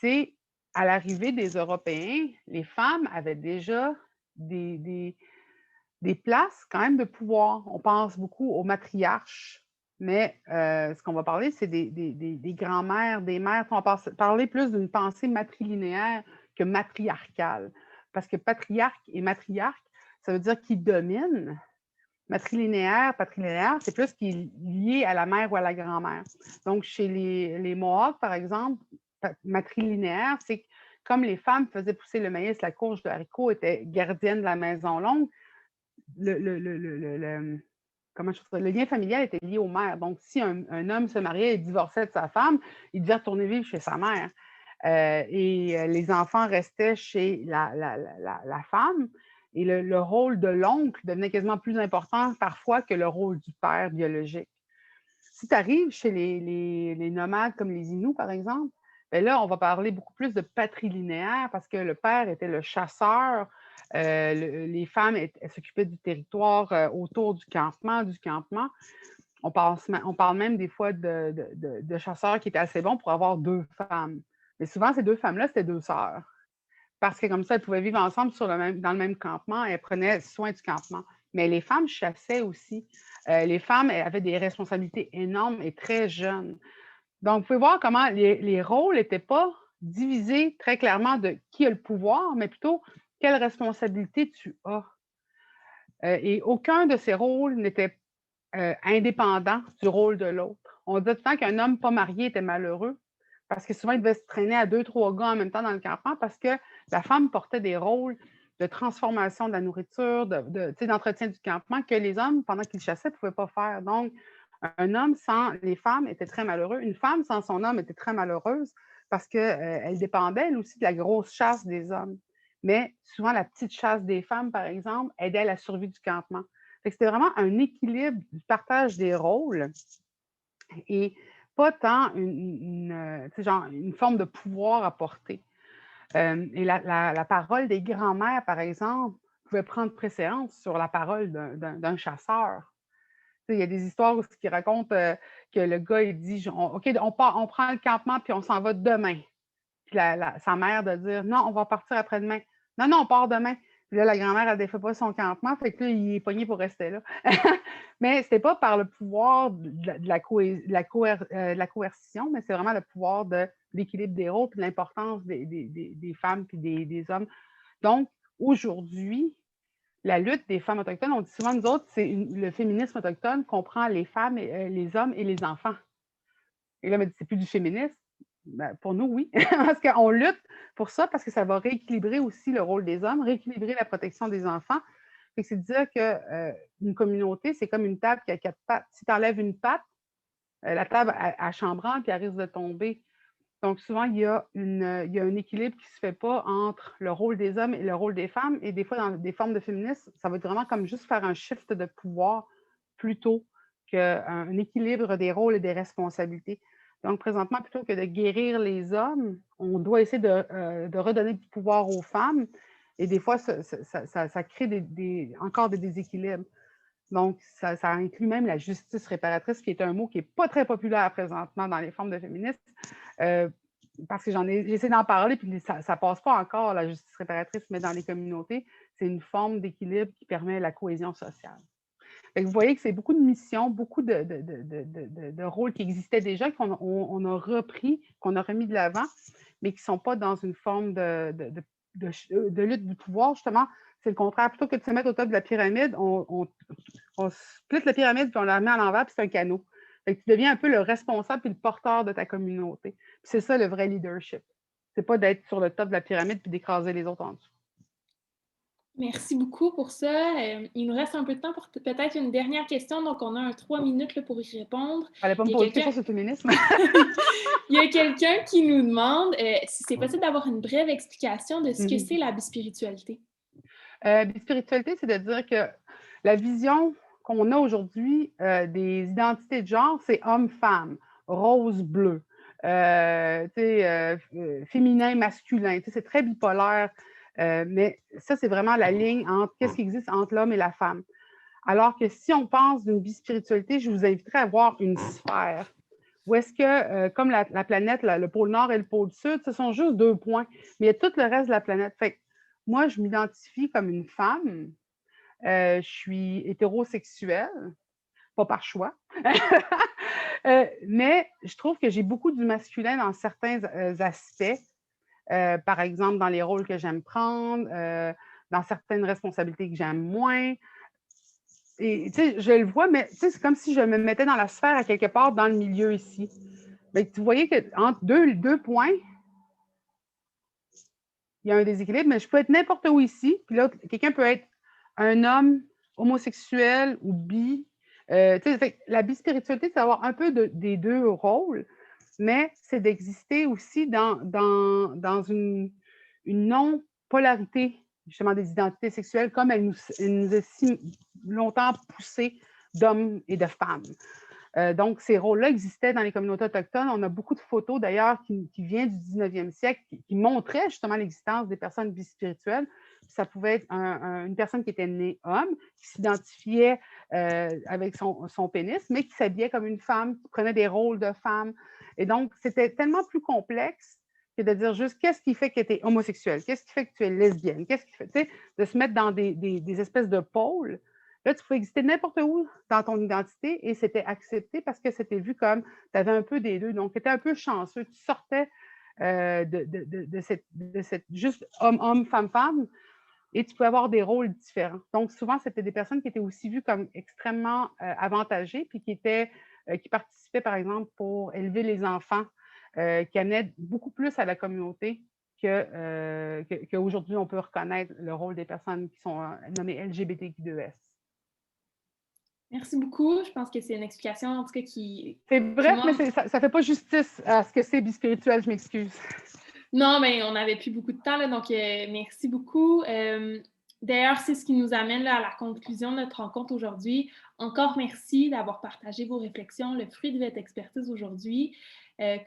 c'est à l'arrivée des Européens, les femmes avaient déjà des places quand même de pouvoir. On pense beaucoup aux matriarches, mais ce qu'on va parler, c'est des grands-mères, des mères. On va parler plus d'une pensée matrilinéaire que matriarcale. Parce que patriarche et matriarche, ça veut dire qui domine. Matrilinéaire, patrilinéaire, c'est plus qui est lié à la mère ou à la grand-mère. Donc, chez les Mohawks, par exemple, matrilinéaire, c'est comme les femmes faisaient pousser le maïs, la courge, le haricot, étaient gardiennes de la maison longue, le lien familial était lié aux mères. Donc, si un homme se mariait et divorçait de sa femme, il devait retourner vivre chez sa mère. Et les enfants restaient chez la femme. Et le rôle de l'oncle devenait quasiment plus important parfois que le rôle du père biologique. Si tu arrives chez les nomades comme les Inuits, par exemple, bien là, on va parler beaucoup plus de patrilinéaire parce que le père était le chasseur, les femmes s'occupaient du territoire autour du campement. On parle même des fois de chasseurs qui étaient assez bons pour avoir 2 femmes. Mais souvent, ces 2 femmes-là, c'était 2 sœurs. Parce que comme ça, elles pouvaient vivre ensemble dans le même campement et elles prenaient soin du campement. Mais les femmes chassaient aussi. Les femmes avaient des responsabilités énormes et très jeunes. Donc, vous pouvez voir comment les rôles n'étaient pas divisés très clairement de qui a le pouvoir, mais plutôt quelle responsabilité tu as. Et aucun de ces rôles n'était indépendant du rôle de l'autre. On disait tout le temps qu'un homme pas marié était malheureux parce que souvent, il devait se traîner à 2, 3 gars en même temps dans le campement parce que la femme portait des rôles de transformation de la nourriture, d'entretien du campement que les hommes, pendant qu'ils chassaient, ne pouvaient pas faire. Donc, un homme sans les femmes était très malheureux. Une femme sans son homme était très malheureuse parce qu'elle dépendait, elle aussi, de la grosse chasse des hommes. Mais souvent, la petite chasse des femmes, par exemple, aidait à la survie du campement. C'était vraiment un équilibre du partage des rôles et pas tant une forme de pouvoir à porter. Et la parole des grands-mères, par exemple, pouvait prendre préséance sur la parole d'un chasseur. Il y a des histoires qui racontent que le gars, il dit OK, on prend le campement puis on s'en va demain. Puis sa mère de dire non, on va partir après-demain. Non, non, on part demain. Puis là, la grand-mère, elle ne défait pas son campement, fait que là, il est pogné pour rester là. Mais ce n'était pas par le pouvoir de la coercition, mais c'est vraiment le pouvoir de l'équilibre des rôles et l'importance des femmes et des hommes. Donc, aujourd'hui, la lutte des femmes autochtones, on dit souvent, nous autres, le féminisme autochtone comprend les femmes, les hommes et les enfants. Et là, on me dit, c'est plus du féminisme. Ben, pour nous, oui, parce qu'on lutte pour ça, parce que ça va rééquilibrer aussi le rôle des hommes, rééquilibrer la protection des enfants. C'est dire qu'une communauté, c'est comme une table qui a 4 pattes. Si tu enlèves une patte, la table, elle chambrande puis elle risque de tomber. Donc, souvent, il y a un équilibre qui ne se fait pas entre le rôle des hommes et le rôle des femmes. Et des fois, dans des formes de féminisme, ça va être vraiment comme juste faire un shift de pouvoir plutôt qu'un équilibre des rôles et des responsabilités. Donc, présentement, plutôt que de guérir les hommes, on doit essayer de redonner du pouvoir aux femmes. Et des fois, ça crée encore des déséquilibres. Donc, ça inclut même la justice réparatrice, qui est un mot qui n'est pas très populaire présentement dans les formes de féminisme. Parce que j'essaie d'en parler, puis ça ne passe pas encore, la justice réparatrice, mais dans les communautés, c'est une forme d'équilibre qui permet la cohésion sociale. Vous voyez que c'est beaucoup de missions, beaucoup de rôles qui existaient déjà, qu'on a repris, qu'on a remis de l'avant, mais qui ne sont pas dans une forme de lutte du pouvoir. Justement, c'est le contraire. Plutôt que de se mettre au top de la pyramide, on split la pyramide, puis on la met à l'envers, puis c'est un canot. Tu deviens un peu le responsable et le porteur de ta communauté. Puis c'est ça le vrai leadership. C'est pas d'être sur le top de la pyramide puis d'écraser les autres en dessous. Merci beaucoup pour ça. Il nous reste un peu de temps pour peut-être une dernière question, donc on a 3 minutes là, pour y répondre. Fallait pas me Il y a poser de quelqu'un questions sur le féminisme. il y a quelqu'un qui nous demande si c'est possible d'avoir une brève explication de ce que Mhm. c'est la bispiritualité. Spiritualité, c'est de dire que la vision qu'on a aujourd'hui des identités de genre, c'est homme-femme, rose-bleu, féminin, masculin. C'est très bipolaire, mais ça, c'est vraiment la ligne entre qu'est-ce qui existe entre l'homme et la femme. Alors que si on pense d'une bispiritualité, je vous inviterais à voir une sphère. Où est-ce que, comme la planète, le pôle nord et le pôle sud, ce sont juste 2 points, mais il y a tout le reste de la planète. Fait que moi, je m'identifie comme une femme. Je suis hétérosexuelle, pas par choix. Mais je trouve que j'ai beaucoup du masculin dans certains aspects. Par exemple, dans les rôles que j'aime prendre, dans certaines responsabilités que j'aime moins. Et tu sais, je le vois, mais c'est comme si je me mettais dans la sphère à quelque part dans le milieu ici. Mais vous voyez qu'entre deux points, il y a un déséquilibre, mais je peux être n'importe où ici, puis là, quelqu'un peut être un homme homosexuel ou bi. La bispiritualité, c'est d'avoir un peu des deux rôles, mais c'est d'exister aussi dans une non-polarité, justement, des identités sexuelles, comme elle nous a si longtemps poussé d'hommes et de femmes. Donc, ces rôles-là existaient dans les communautés autochtones. On a beaucoup de photos, d'ailleurs, qui viennent du 19e siècle, qui montraient justement l'existence des personnes bispirituelles. Ça pouvait être une personne qui était née homme, qui s'identifiait avec son pénis, mais qui s'habillait comme une femme, qui prenait des rôles de femme. Et donc, c'était tellement plus complexe que de dire juste qu'est-ce qui fait que tu es homosexuel, qu'est-ce qui fait que tu es lesbienne, qu'est-ce qui fait, tu sais, de se mettre dans des espèces de pôles. Là, tu pouvais exister n'importe où dans ton identité et c'était accepté parce que c'était vu comme tu avais un peu des deux. Donc, tu étais un peu chanceux. Tu sortais de cette juste homme-homme, femme-femme et tu pouvais avoir des rôles différents. Donc, souvent, c'était des personnes qui étaient aussi vues comme extrêmement avantagées puis qui participaient, par exemple, pour élever les enfants, qui amenaient beaucoup plus à la communauté qu'aujourd'hui, on peut reconnaître le rôle des personnes qui sont nommées LGBTQ2S. Merci beaucoup. Je pense que c'est une explication, en tout cas, C'est qui bref, moi... mais ça ne fait pas justice à ce que c'est bispirituel, je m'excuse. Non, mais on n'avait plus beaucoup de temps, là, donc merci beaucoup. D'ailleurs, c'est ce qui nous amène là, à la conclusion de notre rencontre aujourd'hui. Encore merci d'avoir partagé vos réflexions, le fruit de votre expertise aujourd'hui.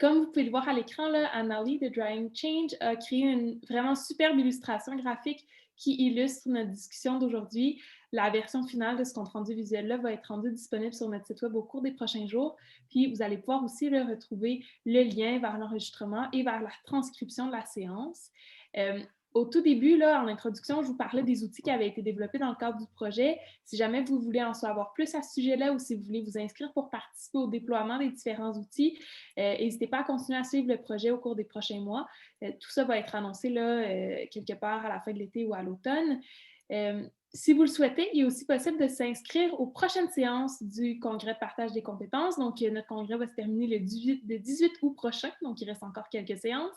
Comme vous pouvez le voir à l'écran, Annalie de Drying Change a créé une vraiment superbe illustration graphique qui illustre notre discussion d'aujourd'hui. La version finale de ce compte-rendu visuel-là va être rendue disponible sur notre site web au cours des prochains jours. Puis, vous allez pouvoir aussi retrouver le lien vers l'enregistrement et vers la transcription de la séance. Au tout début, là, en introduction, je vous parlais des outils qui avaient été développés dans le cadre du projet. Si jamais vous voulez en savoir plus à ce sujet-là ou si vous voulez vous inscrire pour participer au déploiement des différents outils, n'hésitez pas à continuer à suivre le projet au cours des prochains mois. Tout ça va être annoncé là, quelque part à la fin de l'été ou à l'automne. Si vous le souhaitez, il est aussi possible de s'inscrire aux prochaines séances du congrès de partage des compétences. Donc, notre congrès va se terminer le 18 août prochain, donc il reste encore quelques séances.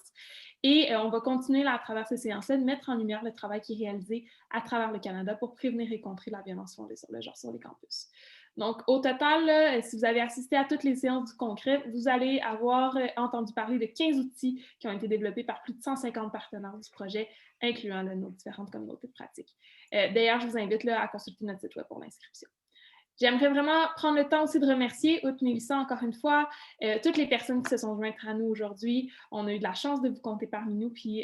Et on va continuer là, à travers ces séances-là de mettre en lumière le travail qui est réalisé à travers le Canada pour prévenir et contrer la violence fondée sur le genre sur les campus. Donc, au total, là, si vous avez assisté à toutes les séances du congrès, vous allez avoir entendu parler de 15 outils qui ont été développés par plus de 150 partenaires du projet, incluant nos différentes communautés de pratique. D'ailleurs, je vous invite là, à consulter notre site web pour l'inscription. J'aimerais vraiment prendre le temps aussi de remercier Mélissa encore une fois, toutes les personnes qui se sont jointes à nous aujourd'hui. On a eu de la chance de vous compter parmi nous. Puis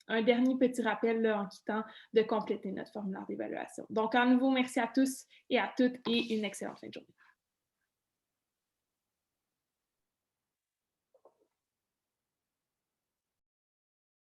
un dernier petit rappel là, en quittant de compléter notre formulaire d'évaluation. Donc, à nouveau, merci à tous et à toutes et une excellente fin de journée.